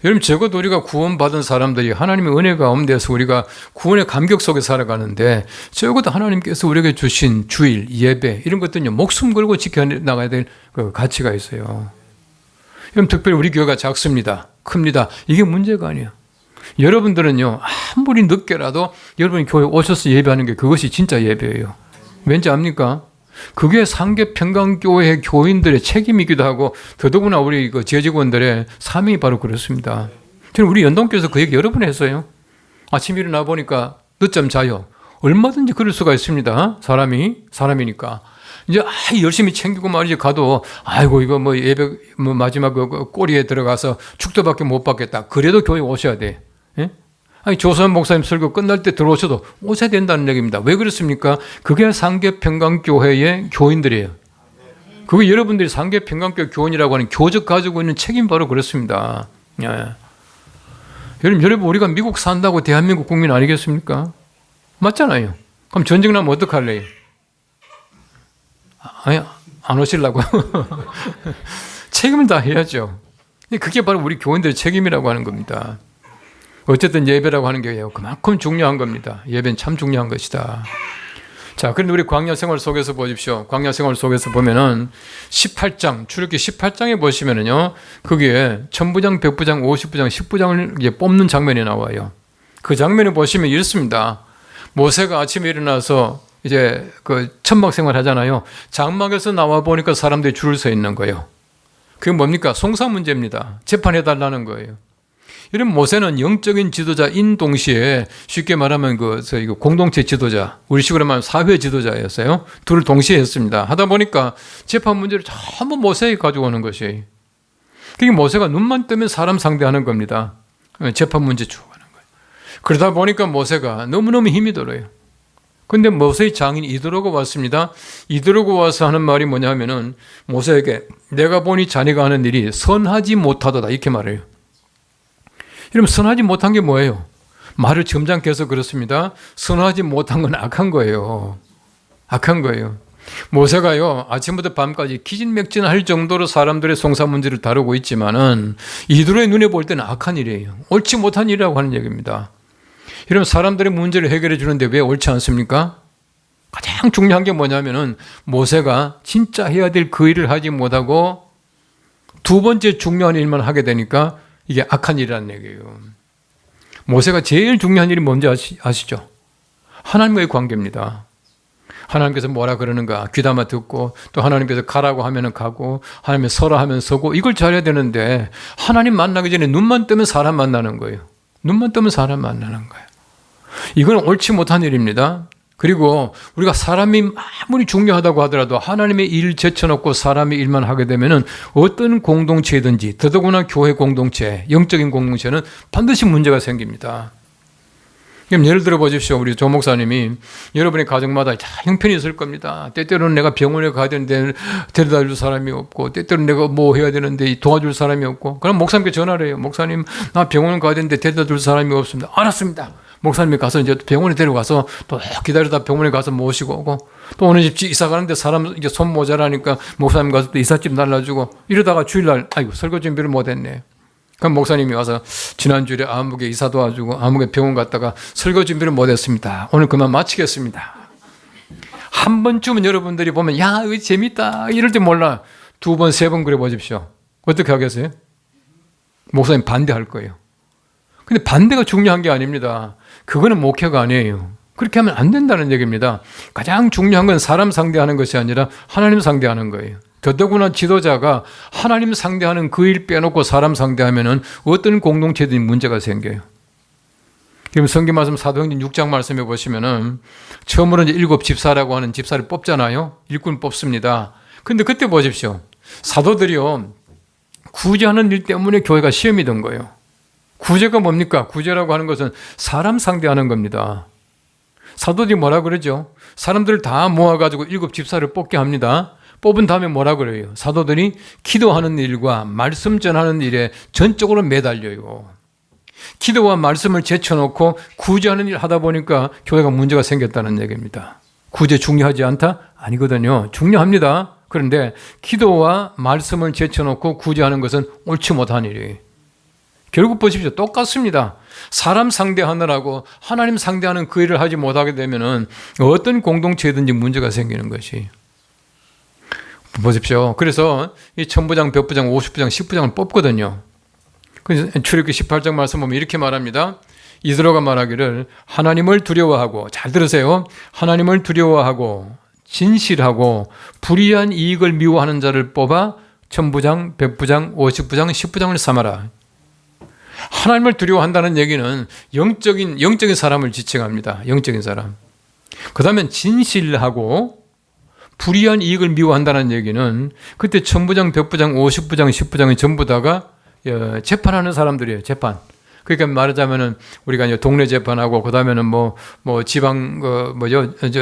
여러분 적어도 우리가 구원받은 사람들이 하나님의 은혜가 없는 데서 우리가 구원의 감격 속에 살아가는데 적어도 하나님께서 우리에게 주신 주일, 예배 이런 것들은요 목숨 걸고 지켜나가야 될 그 가치가 있어요. 여러분 특별히 우리 교회가 작습니다. 큽니다. 이게 문제가 아니에요. 여러분들은요 아무리 늦게라도 여러분이 교회 오셔서 예배하는 게 그것이 진짜 예배예요. 왠지 압니까? 그게 상계평강교회 교인들의 책임이기도 하고 더더구나 우리 그 지역직원들의 사명이 바로 그렇습니다. 저는 우리 연동교회에서 그 얘기 여러 번 했어요. 아침 일어나 보니까 늦잠 자요. 얼마든지 그럴 수가 있습니다. 사람이니까. 이제 열심히 챙기고 말이지 가도 아이고 이거 뭐 예배 뭐 마지막 그 꼬리에 들어가서 축도밖에 못 받겠다. 그래도 교회 오셔야 돼. 예? 아니 조선 목사님 설교 끝날 때 들어오셔도 오셔야 된다는 얘기입니다. 왜 그렇습니까? 그게 상계평강교회의 교인들이에요. 그게 여러분들이 상계평강교회 교인이라고 하는 교적 가지고 있는 책임 바로 그렇습니다. 예. 여러분 우리가 미국 산다고 대한민국 국민 아니겠습니까? 맞잖아요. 그럼 전쟁 나면 어떡할래요? 아니 안 오시려고요? 책임을 다 해야죠. 그게 바로 우리 교인들의 책임이라고 하는 겁니다. 어쨌든 예배라고 하는 게 그만큼 중요한 겁니다. 예배는 참 중요한 것이다. 자, 그런데 우리 광야 생활 속에서 보십시오. 광야 생활 속에서 보면은 18장, 출애굽기 18장에 보시면은요, 거기에 천부장, 백부장, 50부장, 10부장을 이제 뽑는 장면이 나와요. 그 장면을 보시면 이렇습니다. 모세가 아침에 일어나서 이제 그 천막 생활 하잖아요. 장막에서 나와 보니까 사람들이 줄을 서 있는 거예요. 그게 뭡니까? 송사 문제입니다. 재판해달라는 거예요. 이런 모세는 영적인 지도자인 동시에 쉽게 말하면 저희 공동체 지도자, 우리식으로 말하면 사회 지도자였어요. 둘을 동시에 했습니다. 하다 보니까 재판 문제를 전부 모세에게 가져오는 것이. 그게 모세가 눈만 뜨면 사람 상대하는 겁니다. 재판 문제 쭉 하는 거예요. 그러다 보니까 모세가 너무너무 힘이 들어요. 근데 모세의 장인 이드로가 왔습니다. 이드로가 와서 하는 말이 뭐냐면은 모세에게 내가 보니 자네가 하는 일이 선하지 못하도다 이렇게 말해요. 이러면 선하지 못한 게 뭐예요? 말을 점잖게 해서 그렇습니다. 선하지 못한 건 악한 거예요. 악한 거예요. 모세가요 아침부터 밤까지 기진맥진할 정도로 사람들의 송사 문제를 다루고 있지만은 이들의 눈에 볼 때는 악한 일이에요. 옳지 못한 일이라고 하는 얘기입니다. 이러면 사람들의 문제를 해결해 주는데 왜 옳지 않습니까? 가장 중요한 게 뭐냐면은 모세가 진짜 해야 될 그 일을 하지 못하고 두 번째 중요한 일만 하게 되니까 이게 악한 일이라는 얘기예요. 모세가 제일 중요한 일이 뭔지 아시죠? 하나님과의 관계입니다. 하나님께서 뭐라 그러는가 귀담아 듣고 또 하나님께서 가라고 하면은 가고 하나님이 서라 하면 서고 이걸 잘해야 되는데 하나님 만나기 전에 눈만 뜨면 사람 만나는 거예요. 눈만 뜨면 사람 만나는 거예요. 이건 옳지 못한 일입니다. 그리고 우리가 사람이 아무리 중요하다고 하더라도 하나님의 일을 제쳐놓고 사람의 일만 하게 되면은 어떤 공동체든지 더더구나 교회 공동체, 영적인 공동체는 반드시 문제가 생깁니다. 그럼 예를 들어 보십시오. 우리 조 목사님이 여러분의 가정마다 다 형편이 있을 겁니다. 때때로는 내가 병원에 가야 되는데 데려다 줄 사람이 없고 때때로는 내가 뭐 해야 되는데 도와줄 사람이 없고 그럼 목사님께 전화를 해요. 목사님 나 병원 가야 되는데 데려다 줄 사람이 없습니다. 알았습니다. 목사님이 가서 이제 병원에 데려가서 또 기다리다 병원에 가서 모시고 오고 또 어느 집 이사 가는데 사람 이제 손 모자라니까 목사님 가서 또 이삿짐 날라주고 이러다가 주일날 아이고 설거지 준비를 못했네. 그럼 목사님이 와서 지난주에 아무개 이사 도와주고 아무개 병원 갔다가 설거지 준비를 못했습니다. 오늘 그만 마치겠습니다. 한 번쯤은 여러분들이 보면 야 이거 재밌다 이럴 줄 몰라. 두 번, 세 번 그래 보십시오. 어떻게 하겠어요? 목사님 반대할 거예요. 근데 반대가 중요한 게 아닙니다. 그거는 목회가 아니에요. 그렇게 하면 안 된다는 얘기입니다. 가장 중요한 건 사람 상대하는 것이 아니라 하나님 상대하는 거예요. 더더구나 지도자가 하나님 상대하는 그 일 빼놓고 사람 상대하면은 어떤 공동체든 문제가 생겨요. 그럼 성경 말씀 사도행전 6장 말씀해 보시면은 처음으로 이제 7 집사라고 하는 집사를 뽑잖아요. 일꾼 뽑습니다. 근데 그때 보십시오. 사도들이요. 구제하는 일 때문에 교회가 시험이 된 거예요. 구제가 뭡니까? 구제라고 하는 것은 사람 상대하는 겁니다. 사도들이 뭐라 그러죠? 사람들을 다 모아가지고 7 집사를 뽑게 합니다. 뽑은 다음에 뭐라 그래요? 사도들이 기도하는 일과 말씀 전하는 일에 전적으로 매달려요. 기도와 말씀을 제쳐놓고 구제하는 일 하다 보니까 교회가 문제가 생겼다는 얘기입니다. 구제 중요하지 않다? 아니거든요. 중요합니다. 그런데 기도와 말씀을 제쳐놓고 구제하는 것은 옳지 못한 일이에요. 결국 보십시오. 똑같습니다. 사람 상대하느라고 하나님 상대하는 그 일을 하지 못하게 되면은 어떤 공동체든지 문제가 생기는 것이. 보십시오. 그래서 이 천부장, 백부장, 50부장, 10부장을 뽑거든요. 그래서 출애굽기 18장 말씀 보면 이렇게 말합니다. 이스라엘가 말하기를 하나님을 두려워하고 잘 들으세요. 하나님을 두려워하고 진실하고 불의한 이익을 미워하는 자를 뽑아 천부장, 백부장, 50부장, 10부장을 삼아라. 하나님을 두려워한다는 얘기는 영적인 사람을 지칭합니다. 영적인 사람. 그 다음에 진실하고 불의한 이익을 미워한다는 얘기는 그때 천부장, 백부장, 50부장, 10부장이 전부 다가 재판하는 사람들이에요. 재판. 그러니까 말하자면은 우리가 이제 동네 재판하고 그다음에는 뭐 지방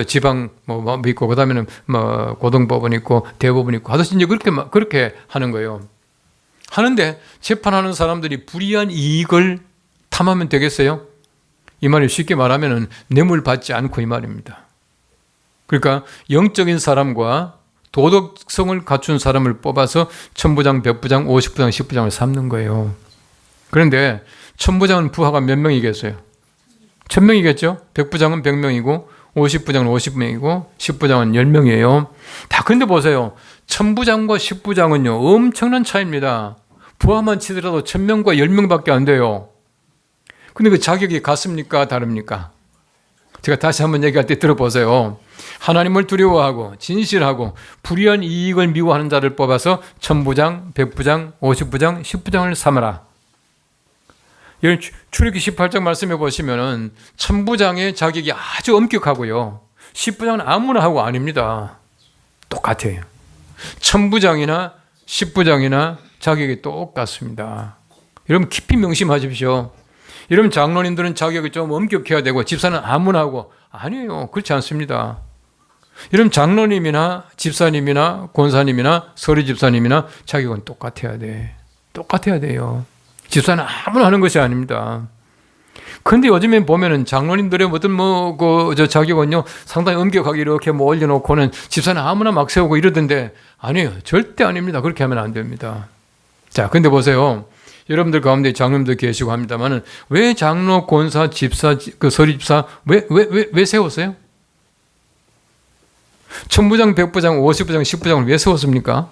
지방 뭐 있고 그다음에는 뭐 고등법원 있고 대법원 있고 하듯이 이제 그렇게 하는 거예요. 하는데 재판하는 사람들이 불의한 이익을 탐하면 되겠어요? 이 말이 쉽게 말하면은 뇌물 받지 않고 이 말입니다. 그러니까 영적인 사람과 도덕성을 갖춘 사람을 뽑아서 천부장, 백부장, 50부장, 10부장을 삼는 거예요. 그런데 천부장은 부하가 몇 명이겠어요? 1000명이겠죠? 백부장은 100명이고 50부장은 50명이고 10부장은 10명이에요. 다 근데 보세요. 1000부장과 10부장은요 엄청난 차이입니다. 부하만 치더라도 1000명과 10명밖에 안 돼요. 근데 그 자격이 같습니까? 다릅니까? 제가 다시 한번 얘기할 때 들어보세요. 하나님을 두려워하고 진실하고 불의한 이익을 미워하는 자를 뽑아서 1000부장, 100부장, 50부장, 10부장을 삼아라. 이런 출애굽기 18장 말씀해 보시면은 1000부장의 자격이 아주 엄격하고요. 10부장은 아무나 하고 아닙니다. 똑같아요. 1000부장이나 10부장이나 자격이 똑같습니다. 여러분 깊이 명심하십시오. 여러분 장로님들은 자격이 좀 엄격해야 되고 집사는 아무나 하고 아니에요. 그렇지 않습니다. 여러분 장로님이나 집사님이나 권사님이나 서리 집사님이나 자격은 똑같아야 돼. 똑같아야 돼요. 집사는 아무나 하는 것이 아닙니다. 그런데 요즘에 보면은 장로님들의 어떤 자격은요 상당히 엄격하게 이렇게 올려놓고는 집사는 아무나 막 세우고 이러던데 아니에요. 절대 아닙니다. 그렇게 하면 안 됩니다. 자, 근데 보세요. 여러분들 가운데 장로님들 계시고 합니다만은 왜 장로, 권사, 집사, 서리 집사 왜 세웠어요? 1000부장, 100부장, 50부장, 10부장을 왜 세웠습니까?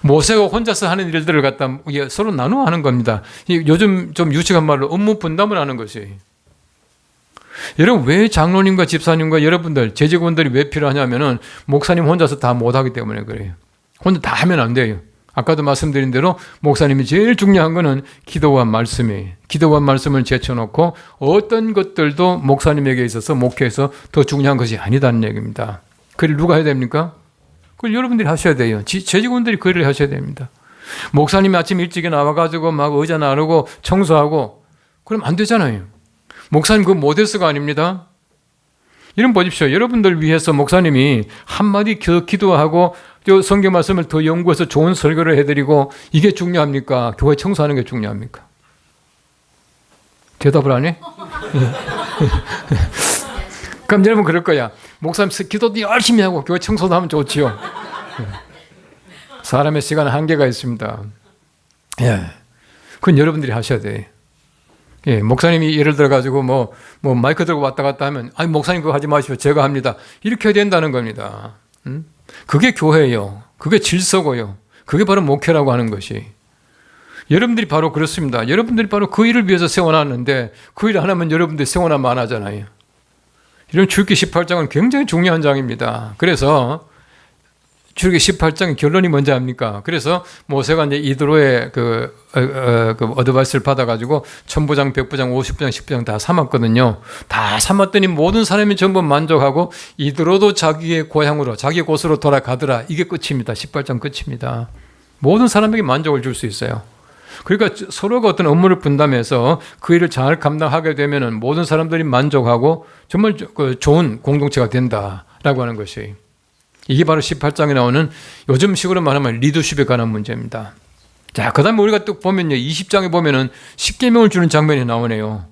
모세가 혼자서 하는 일들을 갖다 서로 나누어 하는 겁니다. 요즘 좀 유치한 말로 업무 분담을 하는 것이. 여러분 왜 장로님과 집사님과 여러분들 재직원들이 왜 필요하냐면은 목사님 혼자서 다 못하기 때문에 그래요. 혼자 다 하면 안 돼요. 아까도 말씀드린 대로 목사님이 제일 중요한 거는 기도와 말씀이에요. 기도와 말씀을 제쳐놓고 어떤 것들도 목사님에게 있어서 목회에서 더 중요한 것이 아니다는 얘기입니다. 그걸 누가 해야 됩니까? 그걸 여러분들이 하셔야 돼요. 재직원들이 그 일을 하셔야 됩니다. 목사님이 아침 일찍 나와가지고 막 의자 나르고 청소하고 그럼 안 되잖아요. 목사님 그거 모데스가 아닙니다. 이런 보십시오. 여러분들 위해서 목사님이 한마디 기도하고 성경 말씀을 더 연구해서 좋은 설교를 해드리고 이게 중요합니까? 교회 청소하는 게 중요합니까? 대답을 안 해? 그럼 여러분 그럴 거야. 목사님 기도도 열심히 하고 교회 청소도 하면 좋지요. 사람의 시간은 한계가 있습니다. 예, 그건 여러분들이 하셔야 돼. 예, 목사님이 예를 들어가지고 뭐 마이크 들고 왔다 갔다 하면 아니 목사님 그거 하지 마시오. 제가 합니다. 이렇게 해야 된다는 겁니다. 그게 교회예요. 그게 질서고요. 그게 바로 목회라고 하는 것이. 여러분들이 바로 그렇습니다. 여러분들이 바로 그 일을 위해서 세워놨는데 그 일 안 하면 여러분들이 세워나면 안 하잖아요. 이런 출애굽기 18장은 굉장히 중요한 장입니다. 그래서 출애굽기 18장의 결론이 뭔지 압니까? 그래서 모세가 이제 이드로의 그 어드바이스를 받아가지고 1000부장, 100부장, 50부장, 10부장 다 삼았거든요. 다 삼았더니 모든 사람이 전부 만족하고 이드로도 자기의 고향으로, 자기 곳으로 돌아가더라. 이게 끝입니다. 18장 끝입니다. 모든 사람에게 만족을 줄 수 있어요. 그러니까 서로가 어떤 업무를 분담해서 그 일을 잘 감당하게 되면은 모든 사람들이 만족하고 정말 좋은 공동체가 된다라고 하는 것이. 이게 바로 18장에 나오는 요즘 식으로 말하면 리더십에 관한 문제입니다. 자, 그 다음에 우리가 또 보면요. 20장에 보면은 10계명을 주는 장면이 나오네요.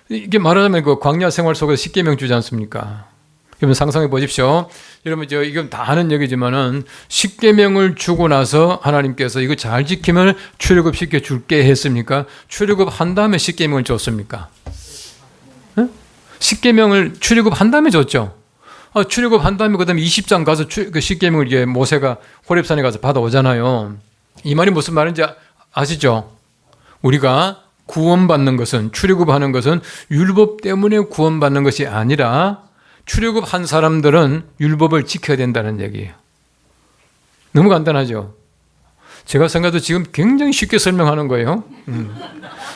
이게 말하자면 그 광야 생활 속에서 10계명 주지 않습니까? 여러분 상상해 보십시오. 여러분 이건 다 아는 얘기지만은 10계명을 주고 나서 하나님께서 이거 잘 지키면 출애굽 시켜 줄게 했습니까? 출애굽 한 다음에 10계명을 줬습니까? 10계명을 출애굽 한 다음에 줬죠. 출애굽 한 다음에 그다음에 20장 가서 그 10계명을 이제 모세가 호렙산에 가서 받아오잖아요. 이 말이 무슨 말인지 아시죠? 우리가 구원받는 것은 출애굽하는 것은 율법 때문에 구원받는 것이 아니라 출애굽한 사람들은 율법을 지켜야 된다는 얘기예요. 너무 간단하죠? 제가 생각해도 지금 굉장히 쉽게 설명하는 거예요.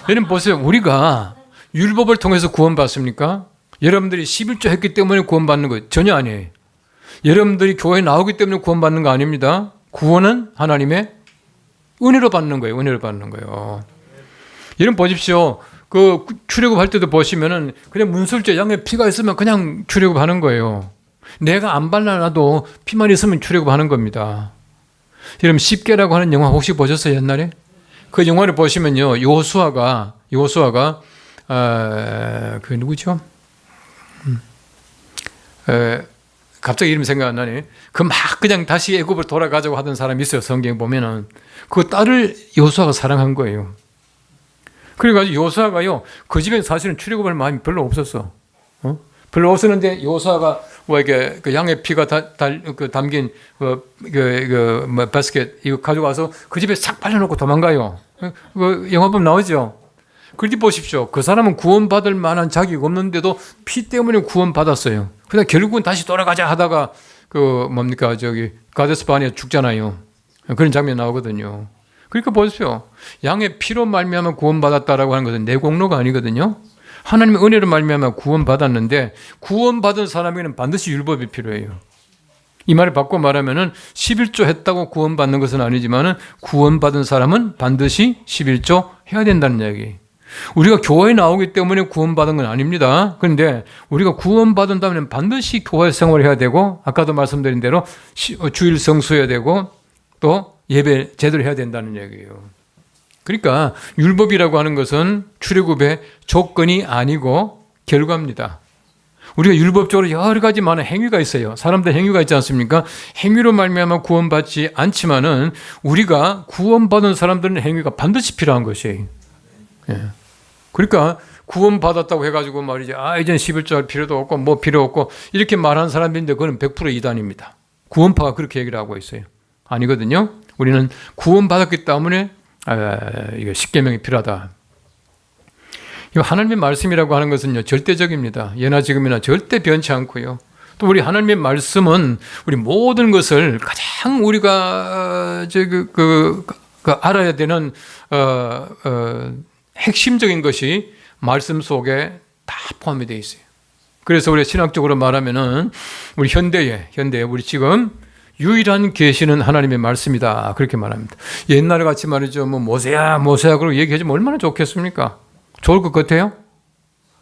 여러분 보세요. 우리가 율법을 통해서 구원받습니까? 여러분들이 11조 했기 때문에 구원받는 거 전혀 아니에요. 여러분들이 교회에 나오기 때문에 구원받는 거 아닙니다. 구원은 하나님의 은혜로 받는 거예요. 은혜로 받는 거예요. 여러분 보십시오. 그 출애굽할 때도 보시면은 그냥 문술제 양에 피가 있으면 그냥 출애굽하는 거예요. 내가 안 발라놔도 피만 있으면 출애굽하는 겁니다. 여러분 십계라고 하는 영화 혹시 보셨어요 옛날에? 그 영화를 보시면요 여호수아가 그 누구죠? 갑자기 이름이 생각 안 나네. 그 막 그냥 다시 애굽으로 돌아가자고 하던 사람이 있어요. 성경 보면은 그 딸을 여호수아가 사랑한 거예요. 그래가지고 여호수아가요 그 집에 사실은 출애굽할 마음이 별로 없었어. 별로 없었는데 여호수아가 뭐 이게 그 양의 피가 담긴 뭐 바스켓 이거 가져가서 그 집에 싹 발려놓고 도망가요. 그 영화 보면 나오죠. 그런데 보십시오. 그 사람은 구원받을 만한 자격이 없는데도 피 때문에 구원받았어요. 그러다 결국은 다시 돌아가자 하다가 그 뭡니까 저기 가데스 바네아 죽잖아요. 그런 장면 나오거든요. 그러니까 보십시오. 양의 피로 말미암아 구원받았다라고 하는 것은 내 공로가 아니거든요. 하나님의 은혜로 말미암아 구원받았는데 구원받은 사람에게는 반드시 율법이 필요해요. 이 말을 바꿔 말하면은 11조 했다고 구원받는 것은 아니지만은 구원받은 사람은 반드시 11조 해야 된다는 이야기. 우리가 교회에 나오기 때문에 구원받은 건 아닙니다. 그런데 우리가 구원받은 다음에 반드시 교회 생활을 해야 되고 아까도 말씀드린 대로 주일 성수해야 되고 또 예배 제대로 해야 된다는 얘기예요. 그러니까 율법이라고 하는 것은 출애굽의 조건이 아니고 결과입니다. 우리가 율법적으로 여러 가지 많은 행위가 있어요. 사람들 행위가 있지 않습니까? 행위로 말미암아 구원받지 않지만은 우리가 구원받은 사람들은 행위가 반드시 필요한 것이에요. 예. 그러니까 구원받았다고 해가지고 말이지 이젠 11조 할 필요도 없고 뭐 필요 없고 이렇게 말하는 사람들인데 그건 100% 이단입니다. 구원파가 그렇게 얘기를 하고 있어요. 아니거든요. 우리는 구원받았기 때문에 이거 십계명이 필요하다. 하나님의 말씀이라고 하는 것은요 절대적입니다. 예나 지금이나 절대 변치 않고요. 또 우리 하나님의 말씀은 우리 모든 것을 가장 우리가 알아야 되는 핵심적인 것이 말씀 속에 다 포함이 되어 있어요. 그래서 우리 신학적으로 말하면은 우리 현대에 우리 지금 유일한 계시는 하나님의 말씀이다. 그렇게 말합니다. 옛날에 같이 말이죠. 뭐 모세야 그러고 얘기해주면 얼마나 좋겠습니까? 좋을 것 같아요?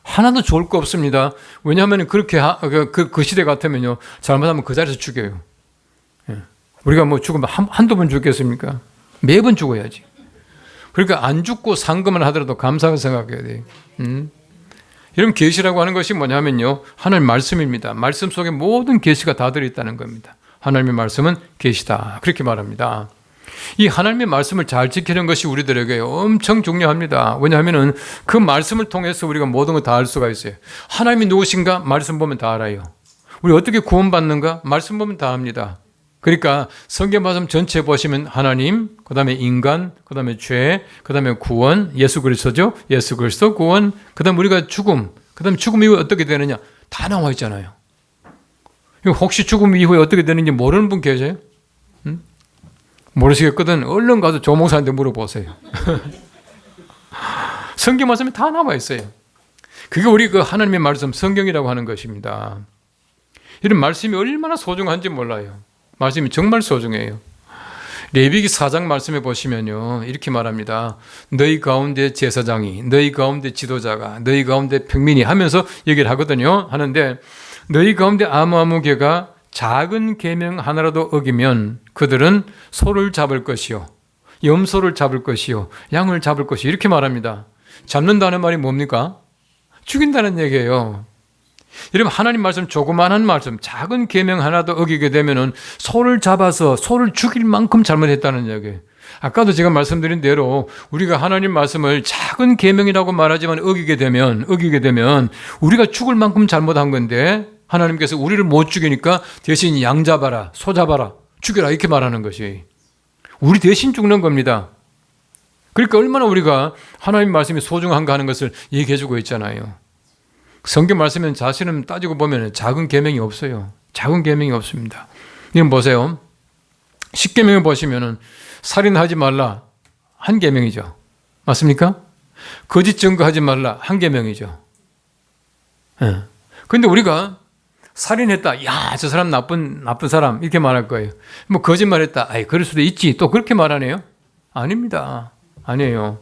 하나도 좋을 거 없습니다. 왜냐하면 그렇게 그 시대 같으면요. 잘못하면 그 자리에서 죽여요. 예. 우리가 뭐 죽으면 한두 번 죽겠습니까? 매번 죽어야지. 그러니까 안 죽고 산 것만 하더라도 감사하게 생각해야 돼요. 여러분 계시라고 하는 것이 뭐냐면요. 하나님 말씀입니다. 말씀 속에 모든 계시가 다 들어있다는 겁니다. 하나님의 말씀은 계시다. 그렇게 말합니다. 이 하나님의 말씀을 잘 지키는 것이 우리들에게 엄청 중요합니다. 왜냐하면 그 말씀을 통해서 우리가 모든 걸 다 알 수가 있어요. 하나님이 누구신가? 말씀 보면 다 알아요. 우리 어떻게 구원받는가? 말씀 보면 다 압니다. 그러니까 성경 말씀 전체 보시면 하나님, 그 다음에 인간, 그 다음에 죄, 그 다음에 구원, 예수 그리스도죠. 예수 그리스도 구원, 그 다음에 우리가 죽음, 그 다음에 죽음 이후에 어떻게 되느냐 다 나와 있잖아요. 혹시 죽음 이후에 어떻게 되는지 모르는 분 계세요? 모르시겠거든 얼른 가서 조목사한테 물어보세요. 성경 말씀이 다 나와 있어요. 그게 우리 그 하나님의 말씀 성경이라고 하는 것입니다. 이런 말씀이 얼마나 소중한지 몰라요. 말씀이 정말 소중해요. 레위기 4장 말씀에 보시면요 이렇게 말합니다. 너희 가운데 제사장이, 너희 가운데 지도자가, 너희 가운데 평민이 하면서 얘기를 하거든요. 하는데 너희 가운데 아무 개가 작은 계명 하나라도 어기면 그들은 소를 잡을 것이요 염소를 잡을 것이요 양을 잡을 것이요 이렇게 말합니다. 잡는다는 말이 뭡니까? 죽인다는 얘기예요. 여러분 하나님 말씀 조그마한 말씀 작은 계명 하나도 어기게 되면은 소를 잡아서 소를 죽일 만큼 잘못했다는 얘기예요. 아까도 제가 말씀드린 대로 우리가 하나님 말씀을 작은 계명이라고 말하지만 어기게 되면 우리가 죽을 만큼 잘못한 건데 하나님께서 우리를 못 죽이니까 대신 양 잡아라, 소 잡아라, 죽여라 이렇게 말하는 것이 우리 대신 죽는 겁니다. 그러니까 얼마나 우리가 하나님 말씀이 소중한가 하는 것을 얘기해주고 있잖아요. 성경 말씀은 자신은 따지고 보면 작은 계명이 없어요. 작은 계명이 없습니다. 이건 보세요. 10계명을 보시면은 살인하지 말라 한 계명이죠. 맞습니까? 거짓 증거하지 말라 한 계명이죠. 그런데 우리가 살인했다. 야, 저 사람 나쁜 사람 이렇게 말할 거예요. 뭐 거짓말했다. 그럴 수도 있지. 또 그렇게 말하네요. 아닙니다. 아니에요.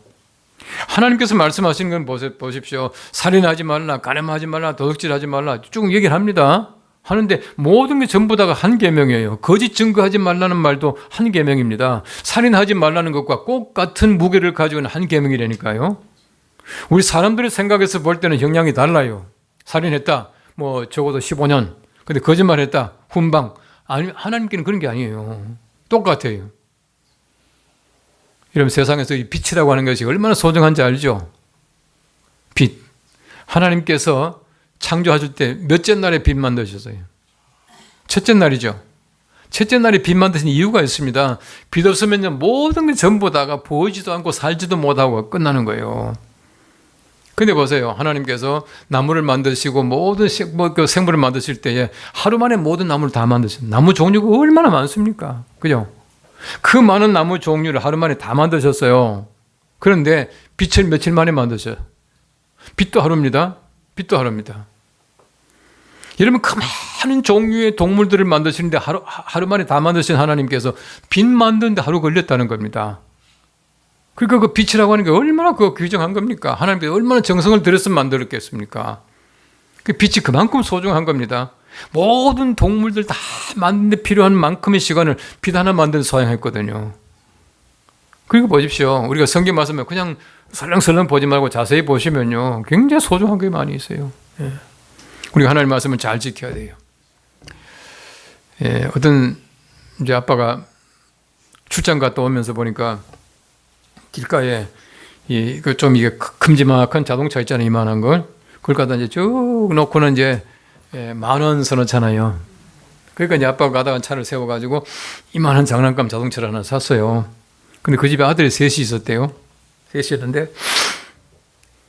하나님께서 말씀하시는 건 보십시오. 살인하지 말라, 간음하지 말라, 도둑질하지 말라 쭉 얘기를 합니다. 하는데 모든 게 전부 다가 한 계명이에요. 거짓 증거하지 말라는 말도 한 계명입니다. 살인하지 말라는 것과 똑같은 무게를 가지고 있는 한 계명이라니까요. 우리 사람들의 생각에서 볼 때는 형량이 달라요. 살인했다. 뭐 적어도 15년. 근데 거짓말했다. 훈방. 아니 하나님께는 그런 게 아니에요. 똑같아요. 여러분 세상에서 이 빛이라고 하는 것이 얼마나 소중한지 알죠? 빛. 하나님께서 창조하실 때 몇째 날에 빛 만드셨어요? 첫째 날이죠. 첫째 날에 빛 만드신 이유가 있습니다. 빛 없으면 모든 게 전부 다가 보이지도 않고 살지도 못하고 끝나는 거예요. 근데 보세요. 하나님께서 나무를 만드시고 모든 생물을 만드실 때에 하루 만에 모든 나무를 다 만드셨어요. 나무 종류가 얼마나 많습니까? 그죠? 그 많은 나무 종류를 하루 만에 다 만드셨어요. 그런데 빛을 며칠 만에 만드셔요. 빛도 하루입니다. 빛도 하루입니다. 여러분, 그 많은 종류의 동물들을 만드시는데 하루 만에 다 만드신 하나님께서 빛 만드는데 하루 걸렸다는 겁니다. 그러니까 그 빛이라고 하는 게 얼마나 그 귀중한 겁니까? 하나님께서 얼마나 정성을 들였으면 만들었겠습니까? 그 빛이 그만큼 소중한 겁니다. 모든 동물들 다 만드는데 필요한 만큼의 시간을 빛 하나 만드는 소양했거든요. 그리고 보십시오. 우리가 성경 말씀을 그냥 설렁설렁 보지 말고 자세히 보시면요, 굉장히 소중한 게 많이 있어요. 예. 우리가 하나님 말씀을 잘 지켜야 돼요. 예, 어떤 이제 아빠가 출장 갔다 오면서 보니까 길가에 이게 큼지막한 자동차 있잖아요, 이만한 걸. 그걸 갖다 이제 쭉 놓고는 이제 10,000원 서놓잖아요. 그러니까 이제 아빠가 가다가 차를 세워가지고 이만한 장난감 자동차를 하나 샀어요. 근데 그 집에 아들이 셋이 있었대요. 셋이었는데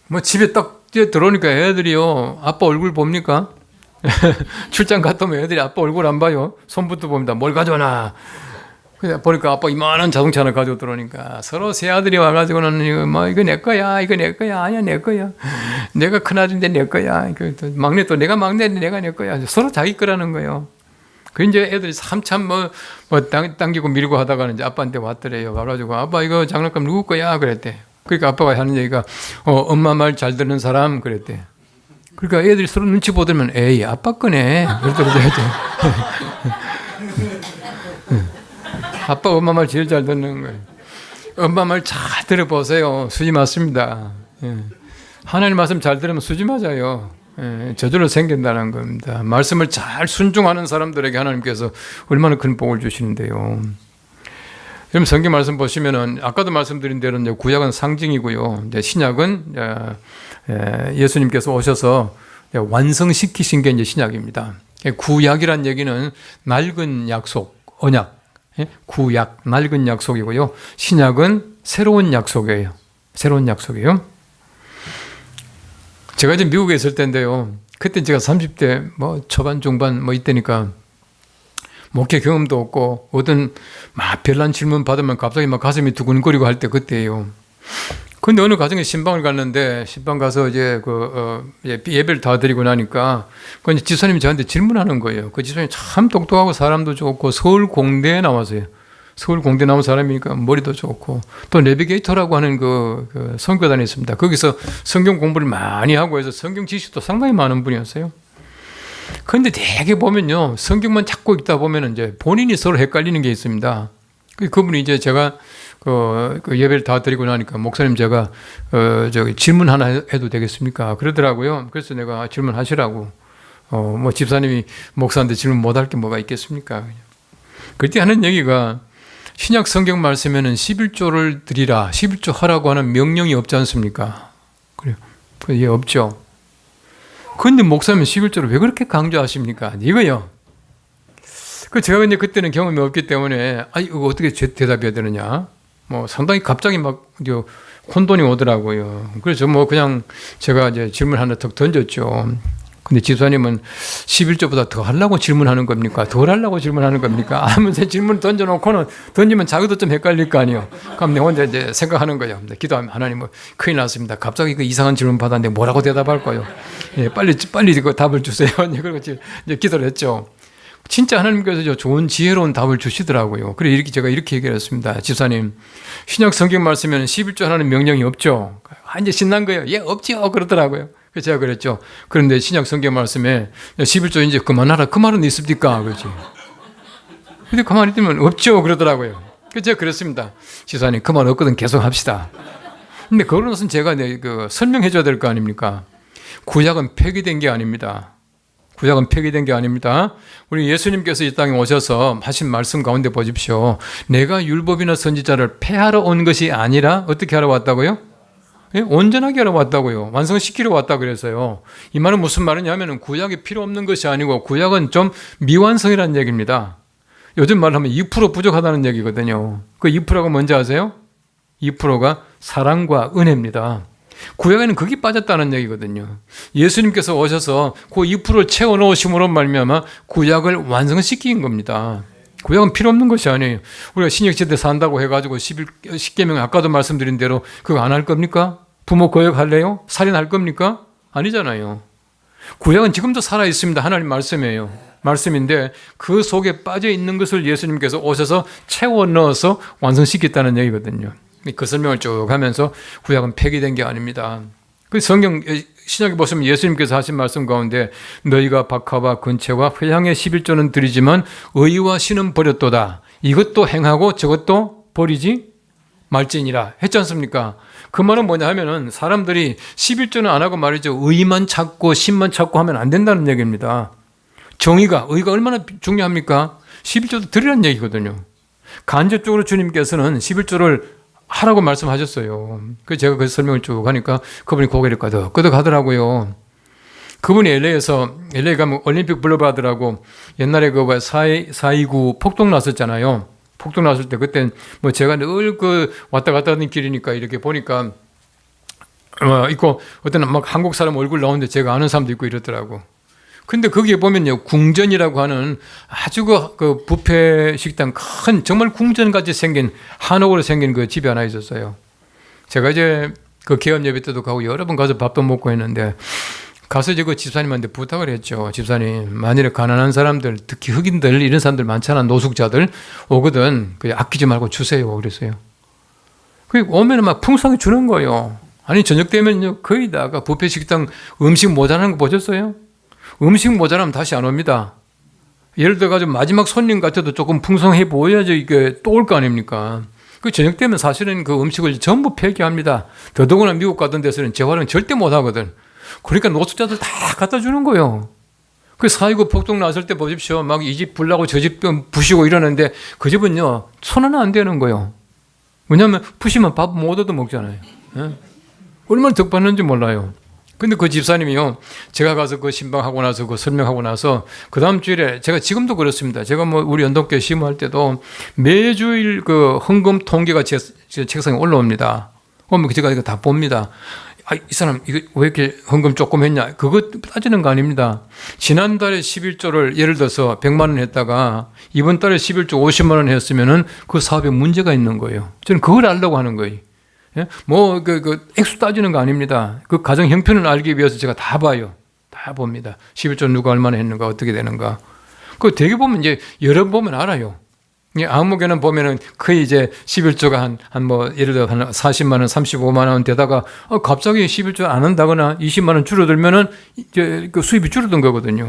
뭐 집에 딱 들어오니까 애들이요, 아빠 얼굴 봅니까? 출장 갔다 오면 애들이 아빠 얼굴 안 봐요. 손부터 봅니다. 뭘 가져와나. 그냥 보니까 아빠 이만한 자동차 하나 가지고 들어오니까 서로 세 아들이 와가지고는 이거 내 거야, 이거 내 거야, 아니야 내 거야, 내가 큰 아들인데 내 거야, 막내 또 내가 막내인데 내가 내 거야. 서로 자기 거라는 거예요. 그 이제 애들이 한참 당기고 밀고 하다가는 이제 아빠한테 왔더래요. 와가지고 아빠 이거 장난감 누구 거야 그랬대. 그러니까 아빠가 하는 얘기가 엄마 말 잘 듣는 사람 그랬대. 그러니까 애들이 서로 눈치 보더면 에이 아빠 거네 그러더라고요. 아빠 엄마 말 제일 잘 듣는 거예요. 엄마 말 잘 들어보세요. 수지 맞습니다. 예. 하나님 말씀 잘 들으면 수지 맞아요. 예. 저절로 생긴다는 겁니다. 말씀을 잘 순종하는 사람들에게 하나님께서 얼마나 큰 복을 주시는데요. 여러분 성경 말씀 보시면은 아까도 말씀드린 대로 이제 구약은 상징이고요. 이제 신약은 예수님께서 오셔서 완성시키신 게 이제 신약입니다. 구약이란 얘기는 낡은 약속, 언약. 구약, 낡은 약속이고요. 신약은 새로운 약속이에요. 새로운 약속이에요. 제가 이제 미국에 있을 때인데요. 그때 제가 30대 초반, 중반 이때니까 목회 경험도 없고 어떤 별난 질문 받으면 갑자기 가슴이 두근거리고 할 때 그때예요. 근데 어느 가정에 신방을 갔는데 신방 가서 이제 예배를 다 드리고 나니까 그 집사님이 저한테 질문하는 거예요. 그 집사님이 참 똑똑하고 사람도 좋고 서울 공대에 나와서요. 서울 공대 나온 사람이니까 머리도 좋고 또 내비게이터라고 하는 그 선교단이 있습니다. 거기서 성경 공부를 많이 하고 해서 성경 지식도 상당히 많은 분이었어요. 그런데 되게 보면요, 성경만 찾고 읽다 보면 이제 본인이 서로 헷갈리는 게 있습니다. 그분이 이제 제가 그 예배를 다 드리고 나니까 목사님 제가 질문 하나 해도 되겠습니까? 그러더라고요. 그래서 내가 질문하시라고. 집사님이 목사한테 질문 못할 게 뭐가 있겠습니까? 그때 하는 얘기가 신약 성경 말씀에는 11조를 드리라, 11조 하라고 하는 명령이 없지 않습니까? 그래요. 예, 없죠. 그런데 목사님 11조를 왜 그렇게 강조하십니까? 이거요. 제가 이제 그때는 경험이 없기 때문에 이거 어떻게 대답해야 되느냐. 상당히 갑자기 혼돈이 오더라고요. 그래서 그냥 제가 이제 질문 하나 턱 던졌죠. 근데 집사님은 11조보다 더 하려고 질문하는 겁니까? 덜 하려고 질문하는 겁니까? 하면서 질문 던져놓고는 던지면 자기도 좀 헷갈릴 거 아니에요. 그럼 내가 혼자 이제 생각하는 거예요. 기도하면 하나님 큰일 났습니다. 갑자기 그 이상한 질문 받았는데 뭐라고 대답할 거예요? 예, 빨리 그 답을 주세요. 그리고 이제 기도를 했죠. 진짜 하나님께서 좋은 지혜로운 답을 주시더라고요. 그래 제가 이렇게 얘기를 했습니다. 집사님, 신약 성경 말씀에는 11조 하라는 명령이 없죠. 완전 신난 거예요. 예, 없죠. 그러더라고요. 그래서 제가 그랬죠. 그런데 신약 성경 말씀에 11조 이제 그만하라. 그 말은 있습니까? 그렇지. 근데 그 말이 되면 없죠. 그러더라고요. 그래서 제가 그랬습니다. 집사님, 그 말 없거든. 계속 합시다. 근데 그것은 제가 설명해 줘야 될 거 아닙니까? 구약은 폐기된 게 아닙니다. 구약은 폐기된 게 아닙니다. 우리 예수님께서 이 땅에 오셔서 하신 말씀 가운데 보십시오. 내가 율법이나 선지자를 폐하러 온 것이 아니라 어떻게 하러 왔다고요? 예? 온전하게 하러 왔다고요. 완성시키러 왔다 그래서요. 이 말은 무슨 말이냐면 구약이 필요 없는 것이 아니고 구약은 좀 미완성이라는 얘기입니다. 요즘 말로 하면 2% 부족하다는 얘기거든요. 그 2%가 뭔지 아세요? 2%가 사랑과 은혜입니다. 구약에는 그게 빠졌다는 얘기거든요. 예수님께서 오셔서 그 2%를 채워 넣으심으로 말미암아 구약을 완성시킨 겁니다. 구약은 필요 없는 것이 아니에요. 우리가 신약시대 산다고 해가지고 10계명 아까도 말씀드린 대로 그거 안 할 겁니까? 부모 거역할래요? 살인할 겁니까? 아니잖아요. 구약은 지금도 살아있습니다. 하나님 말씀이에요. 말씀인데 그 속에 빠져 있는 것을 예수님께서 오셔서 채워 넣어서 완성시켰다는 얘기거든요. 그 설명을 쭉 하면서 구약은 폐기된 게 아닙니다. 그 성경 신약에 보시면 예수님께서 하신 말씀 가운데 너희가 박하와 근채와 회향의 11조는 드리지만 의와 신은 버렸도다. 이것도 행하고 저것도 버리지 말지니라 했지 않습니까? 그 말은 뭐냐 하면은 사람들이 11조는 안 하고 말이죠. 의만 찾고 신만 찾고 하면 안 된다는 얘기입니다. 의가 얼마나 중요합니까? 11조도 드리라는 얘기거든요. 간접적으로 주님께서는 11조를 하라고 말씀하셨어요. 그래서 제가 그 설명을 쭉 하니까 그분이 고개를 끄덕끄덕 하더라고요. 그분이 LA 가면 올림픽 블루바드라고 옛날에 그 4.29 폭동 났었잖아요. 폭동 났을 때 그땐 뭐 제가 늘 그 왔다 갔다 하는 길이니까 이렇게 보니까 있고 어떤 막 한국 사람 얼굴 나오는데 제가 아는 사람도 있고 이러더라고. 근데 거기에 보면요, 궁전이라고 하는 아주 그 뷔페 식당 큰 정말 궁전같이 생긴 한옥으로 생긴 그 집이 하나 있었어요. 제가 이제 그 개업 예배 때도 가고 여러 번 가서 밥도 먹고 했는데 가서 이제 그 집사님한테 부탁을 했죠. 집사님, 만일에 가난한 사람들, 특히 흑인들 이런 사람들 많잖아, 노숙자들 오거든. 그 아끼지 말고 주세요. 그랬어요. 그 오면 막 풍성하게 주는 거예요. 아니 저녁 되면요 거의 다가 뷔페 식당 음식 모자라는 거 보셨어요? 음식 모자라면 다시 안 옵니다. 예를 들어가지고 마지막 손님 같아도 조금 풍성해 보여야지 이게 또 올 거 아닙니까? 그 저녁 때면 사실은 그 음식을 전부 폐기합니다. 더더구나 미국 같은 데서는 재활용 절대 못 하거든. 그러니까 노숙자들 다 갖다 주는 거예요. 그 4.29 폭동 났을 때 보십시오. 막 이 집 불나고 저 집 부시고 이러는데 그 집은요 손 하나 안 대는 거예요. 왜냐하면 부시면 밥 못 얻어 먹잖아요. 예? 얼마나 덕받는지 몰라요. 근데 그 집사님이요, 제가 가서 그 신방하고 나서 그 설명하고 나서 그 다음 주일에 제가 지금도 그렇습니다. 제가 뭐 우리 연동교회 심호할 때도 매주일 그 헌금 통계가 제 책상에 올라옵니다. 그러면 제가 이거 다 봅니다. 아, 이 사람 이거 왜 이렇게 헌금 조금 했냐? 그거 따지는 거 아닙니다. 지난달에 11조를 예를 들어서 100만 원 했다가 이번 달에 11조 50만 원 했으면은 그 사업에 문제가 있는 거예요. 저는 그걸 알려고 하는 거예요. 예? 뭐, 액수 따지는 거 아닙니다. 그 가정 형편을 알기 위해서 제가 다 봐요. 다 봅니다. 11조 누가 얼마나 했는가, 어떻게 되는가. 그 되게 보면 이제 여러 번 보면 알아요. 아무개는 보면은 거의 이제 11조가 한 뭐, 예를 들어 한 40만 원, 35만 원 되다가 갑자기 11조 안 한다거나 20만 원 줄어들면은 이제 그 수입이 줄어든 거거든요.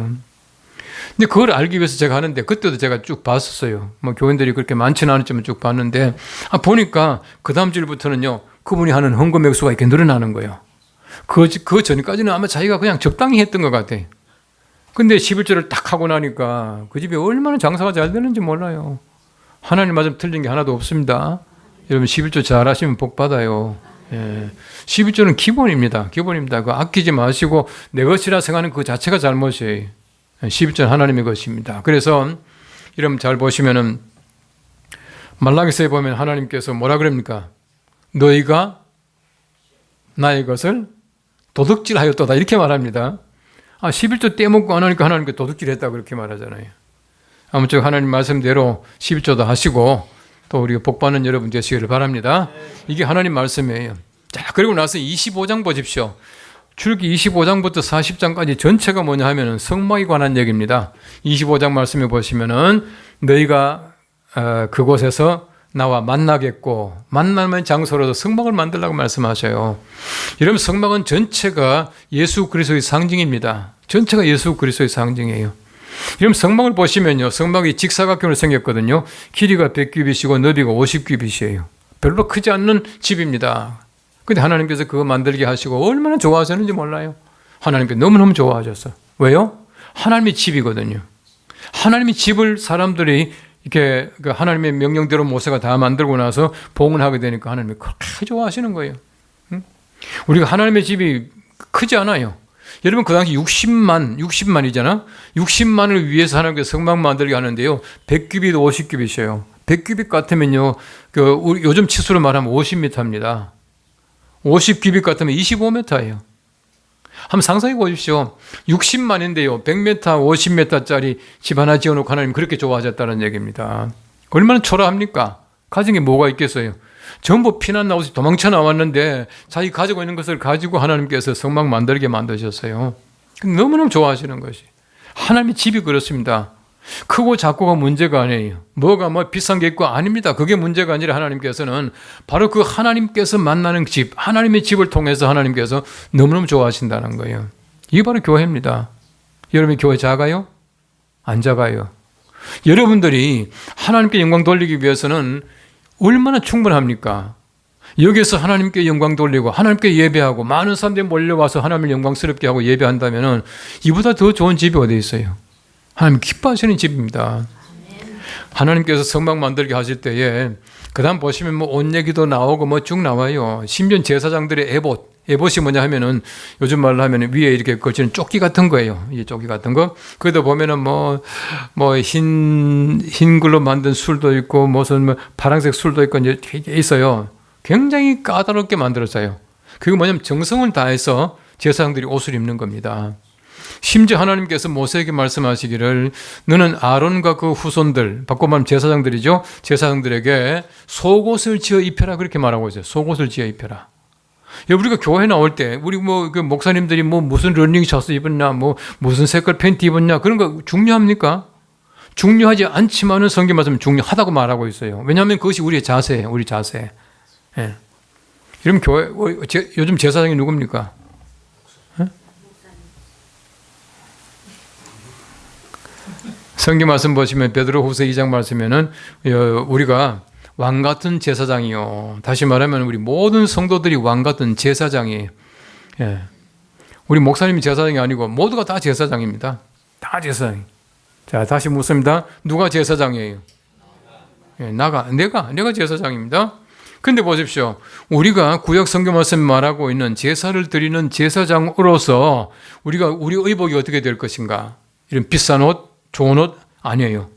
근데 그걸 알기 위해서 제가 하는데 그때도 제가 쭉 봤었어요. 뭐 교인들이 그렇게 많지는 않았지만 쭉 봤는데 보니까 그 다음 주일부터는요 그분이 하는 헌금 액수가 이렇게 늘어나는 거예요. 그 전까지는 아마 자기가 그냥 적당히 했던 것 같아요. 근데 11조를 딱 하고 나니까 그 집이 얼마나 장사가 잘 되는지 몰라요. 하나님 말씀 틀린 게 하나도 없습니다. 여러분 11조 잘 하시면 복 받아요. 예. 11조는 기본입니다. 기본입니다. 그 아끼지 마시고 내 것이라 생각하는 그 자체가 잘못이에요. 11조는 하나님의 것입니다. 그래서 여러분 잘 보시면은 말라기서에 보면 하나님께서 뭐라 그럽니까? 너희가 나의 것을 도둑질하였도다 이렇게 말합니다. 11조 떼먹고 안 하니까 하나님께 도둑질했다 그렇게 말하잖아요. 아무쪼록 하나님 말씀대로 11조도 하시고 또 우리가 복받는 여러분 되시기를 바랍니다. 이게 하나님 말씀이에요. 자, 그리고 나서 25장 보십시오. 출애굽기 25장부터 40장까지 전체가 뭐냐 하면은 성막에 관한 얘기입니다. 25장 말씀해 보시면은 너희가 그곳에서 나와 만나겠고 만나는 장소로서 성막을 만들라고 말씀하셔요. 여러분 성막은 전체가 예수 그리스도의 상징입니다. 전체가 예수 그리스도의 상징이에요. 여러분 성막을 보시면요. 성막이 직사각형으로 생겼거든요. 길이가 100규빗이고 너비가 50규빗이에요. 별로 크지 않는 집입니다. 근데 하나님께서 그거 만들게 하시고 얼마나 좋아하셨는지 몰라요. 하나님께 너무너무 좋아하셨어. 왜요? 하나님의 집이거든요. 하나님의 집을 사람들이 이렇게 하나님의 명령대로 모세가 다 만들고 나서 봉헌하게 되니까 하나님이 그렇게 좋아하시는 거예요. 응? 우리가 하나님의 집이 크지 않아요. 여러분 그 당시 60만이잖아. 60만을 위해서 하나님께서 성막 만들게 하는데요. 100규빗, 50규빗이에요. 100규빗 같으면요, 우리 요즘 치수로 말하면 50m입니다. 50규빗 같으면 25m예요. 한번 상상해 보십시오. 60만인데요. 100m, 50m짜리 집 하나 지어놓고 하나님 그렇게 좋아하셨다는 얘기입니다. 얼마나 초라합니까? 가진 게 뭐가 있겠어요? 전부 피난 나오서 도망쳐 나왔는데 자기 가지고 있는 것을 가지고 하나님께서 성막 만들게 만드셨어요. 너무너무 좋아하시는 것이. 하나님의 집이 그렇습니다. 크고 작고가 문제가 아니에요. 뭐가 뭐 비싼 게 있고 아닙니다. 그게 문제가 아니라 하나님께서는 바로 그 하나님께서 만나는 집, 하나님의 집을 통해서 하나님께서 너무너무 좋아하신다는 거예요. 이게 바로 교회입니다. 여러분의 교회 작아요? 안 작아요. 여러분들이 하나님께 영광 돌리기 위해서는 얼마나 충분합니까? 여기서 하나님께 영광 돌리고 하나님께 예배하고 많은 사람들이 몰려와서 하나님을 영광스럽게 하고 예배한다면 이보다 더 좋은 집이 어디 있어요? 하나님 기뻐하시는 집입니다. 하나님께서 성막 만들게 하실 때에 그 다음 보시면 뭐 옷 얘기도 나오고 뭐 쭉 나와요. 심지어 제사장들의 에봇이 뭐냐 하면은 요즘 말로 하면 위에 이렇게 걸치는 조끼 같은 거예요. 이 조끼 같은 거. 그래도 보면은 흰 글로 만든 술도 있고 무슨 뭐 파란색 술도 있고 이제 있어요. 굉장히 까다롭게 만들었어요. 그게 뭐냐면 정성을 다해서 제사장들이 옷을 입는 겁니다. 심지어 하나님께서 모세에게 말씀하시기를 너는 아론과 그 후손들, 바꿔 말하면 제사장들이죠. 제사장들에게 속옷을 지어 입혀라 그렇게 말하고 있어요. 속옷을 지어 입혀라. 우리가 교회 나올 때 우리 그 목사님들이 무슨 러닝 셔츠 입었냐, 무슨 색깔 팬티 입었냐 그런 거 중요합니까? 중요하지 않지만은 성경 말씀은 중요하다고 말하고 있어요. 왜냐하면 그것이 우리의 자세예요. 우리 자세. 예. 이러면 교회 요즘 제사장이 누굽니까? 성경 말씀 보시면 베드로후서 2장 말씀에는 우리가 왕 같은 제사장이요. 다시 말하면 우리 모든 성도들이 왕 같은 제사장이에요. 예. 우리 목사님이 제사장이 아니고 모두가 다 제사장입니다. 다 제사장. 자, 다시 묻습니다. 누가 제사장이에요? 예, 내가 제사장입니다. 근데 보십시오. 우리가 구약 성경 말씀 말하고 있는 제사를 드리는 제사장으로서 우리 의복이 어떻게 될 것인가? 이런 비싼 옷, 좋은 옷 아니에요.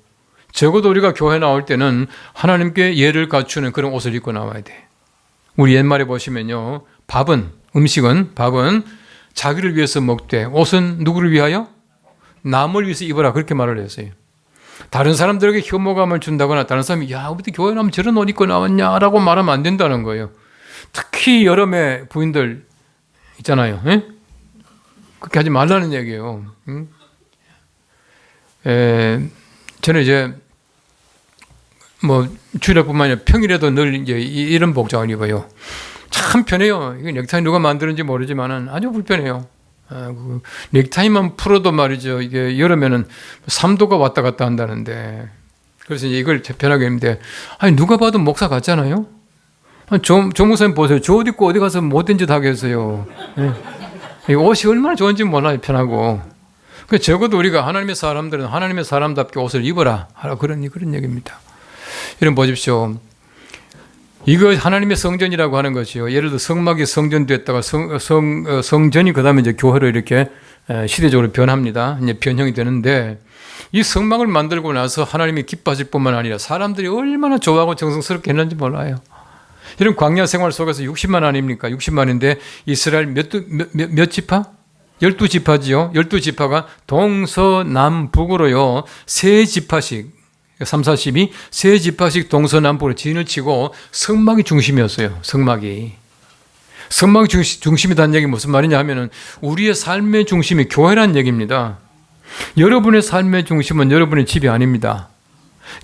적어도 우리가 교회 나올 때는 하나님께 예를 갖추는 그런 옷을 입고 나와야 돼. 우리 옛말에 보시면요. 음식은 자기를 위해서 먹되 옷은 누구를 위하여? 남을 위해서 입어라 그렇게 말을 했어요. 다른 사람들에게 혐오감을 준다거나 다른 사람이 야 어떻게 교회 나오면 저런 옷 입고 나왔냐라고 말하면 안 된다는 거예요. 특히 여름에 부인들 있잖아요. 에? 그렇게 하지 말라는 얘기예요. 응? 저는 이제 주일뿐만 아니라 평일에도 늘 이제 이런 복장을 입어요. 참 편해요. 이게 넥타이 누가 만드는지 모르지만은 아주 불편해요. 넥타이만 풀어도 말이죠. 이게 여름에는 3도가 왔다 갔다 한다는데. 그래서 이제 이걸 편하게 입는데, 아니, 누가 봐도 목사 같잖아요? 조 목사님 보세요. 저 옷 입고 어디 가서 못된 짓 하겠어요. 이 옷이 얼마나 좋은지 몰라요. 편하고. 적어도 우리가 하나님의 사람들은 하나님의 사람답게 옷을 입어라. 그런 얘기입니다. 여러분 보십시오. 이거 하나님의 성전이라고 하는 것이요. 예를 들어 성막이 성전됐다가 성전이 그 다음에 이제 교회로 이렇게 시대적으로 변합니다. 이제 변형이 되는데 이 성막을 만들고 나서 하나님이 기뻐하실 뿐만 아니라 사람들이 얼마나 좋아하고 정성스럽게 했는지 몰라요. 이런 광야 생활 속에서 60만 아닙니까? 60만인데 이스라엘 몇 지파? 12지파지요. 12지파가 동서남북으로요. 세 지파씩 3, 40이 세 지파씩 동서남북으로 진을 치고 성막이 중심이었어요. 성막이 중심이라는 얘기 무슨 말이냐 하면은 우리의 삶의 중심이 교회라는 얘기입니다. 여러분의 삶의 중심은 여러분의 집이 아닙니다.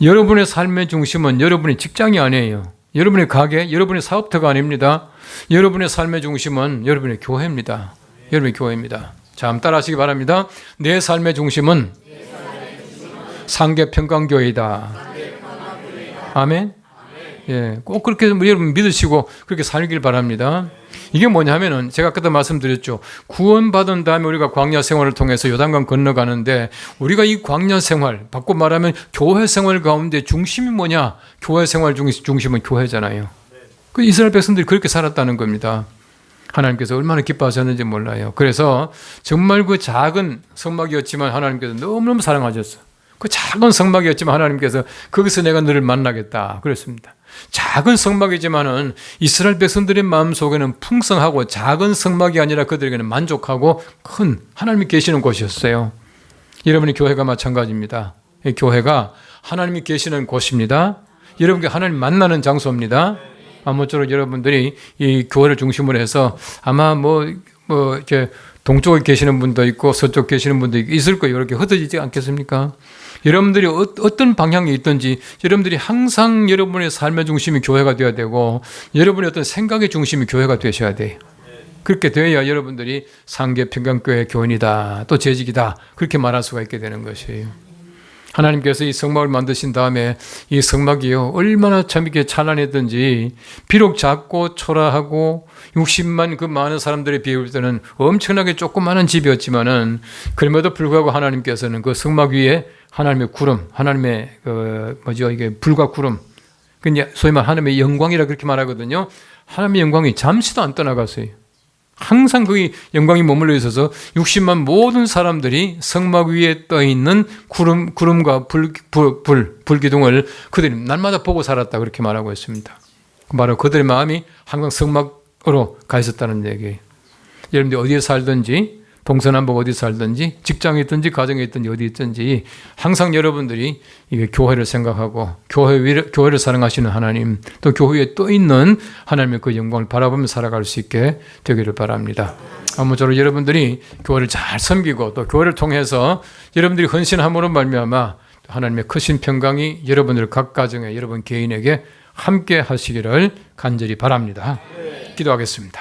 여러분의 삶의 중심은 여러분의 직장이 아니에요. 여러분의 가게, 여러분의 사업터가 아닙니다. 여러분의 삶의 중심은 여러분의 교회입니다. 여러분의 교회입니다. 자, 한번 따라 하시기 바랍니다. 내 삶의 중심은 상계평강교회이다. 아멘. 예, 꼭 그렇게 여러분 믿으시고 그렇게 살길 바랍니다. 이게 뭐냐 하면은 제가 아까도 말씀드렸죠. 구원받은 다음에 우리가 광야 생활을 통해서 요단강 건너가는데 우리가 이 광야 생활, 바꿔 말하면 교회 생활 가운데 중심이 뭐냐? 교회 생활 중심은 교회잖아요. 그 이스라엘 백성들이 그렇게 살았다는 겁니다. 하나님께서 얼마나 기뻐하셨는지 몰라요. 그래서 정말 그 작은 성막이었지만 하나님께서 너무너무 사랑하셨어. 그 작은 성막이었지만 하나님께서 거기서 내가 너를 만나겠다 그랬습니다. 작은 성막이지만은 이스라엘 백성들의 마음속에는 풍성하고 작은 성막이 아니라 그들에게는 만족하고 큰 하나님이 계시는 곳이었어요. 여러분의 교회가 마찬가지입니다. 이 교회가 하나님이 계시는 곳입니다. 여러분께 하나님 만나는 장소입니다. 아무쪼록 여러분들이 이 교회를 중심으로 해서 아마 이렇게 동쪽에 계시는 분도 있고 서쪽 계시는 분도 있을 거예요. 이렇게 흩어지지 않겠습니까? 여러분들이 어떤 방향이 있든지 여러분들이 항상 여러분의 삶의 중심이 교회가 되어야 되고 여러분의 어떤 생각의 중심이 교회가 되셔야 돼요. 그렇게 되어야 여러분들이 상계평강교회 교인이다, 또 재직이다 그렇게 말할 수가 있게 되는 것이에요. 하나님께서 이 성막을 만드신 다음에 이 성막이요 얼마나 참 이렇게 찬란했던지, 비록 작고 초라하고 60만 그 많은 사람들에 비할 때는 엄청나게 조그마한 집이었지만은 그럼에도 불구하고 하나님께서는 그 성막 위에 하나님의 구름, 하나님의 이게 불과 구름, 그냥 소위 말 하나님의 영광이라 그렇게 말하거든요. 하나님의 영광이 잠시도 안 떠나갔어요. 항상 그 영광이 머물러 있어서 60만 모든 사람들이 성막 위에 떠 있는 구름과 불기둥을 그들이 날마다 보고 살았다 그렇게 말하고 있습니다. 바로 그들의 마음이 항상 성막으로 가 있었다는 얘기예요. 여러분들이 어디에 살든지, 동서남북 어디 살든지, 직장에 있든지, 가정에 있든지, 어디 있든지 항상 여러분들이 이게 교회를 생각하고 교회를 사랑하시는 하나님, 또 교회에 또 있는 하나님의 그 영광을 바라보며 살아갈 수 있게 되기를 바랍니다. 아무쪼록 여러분들이 교회를 잘 섬기고 또 교회를 통해서 여러분들이 헌신함으로 말미암아 하나님의 크신 평강이 여러분들 각 가정에, 여러분 개인에게 함께 하시기를 간절히 바랍니다. 기도하겠습니다.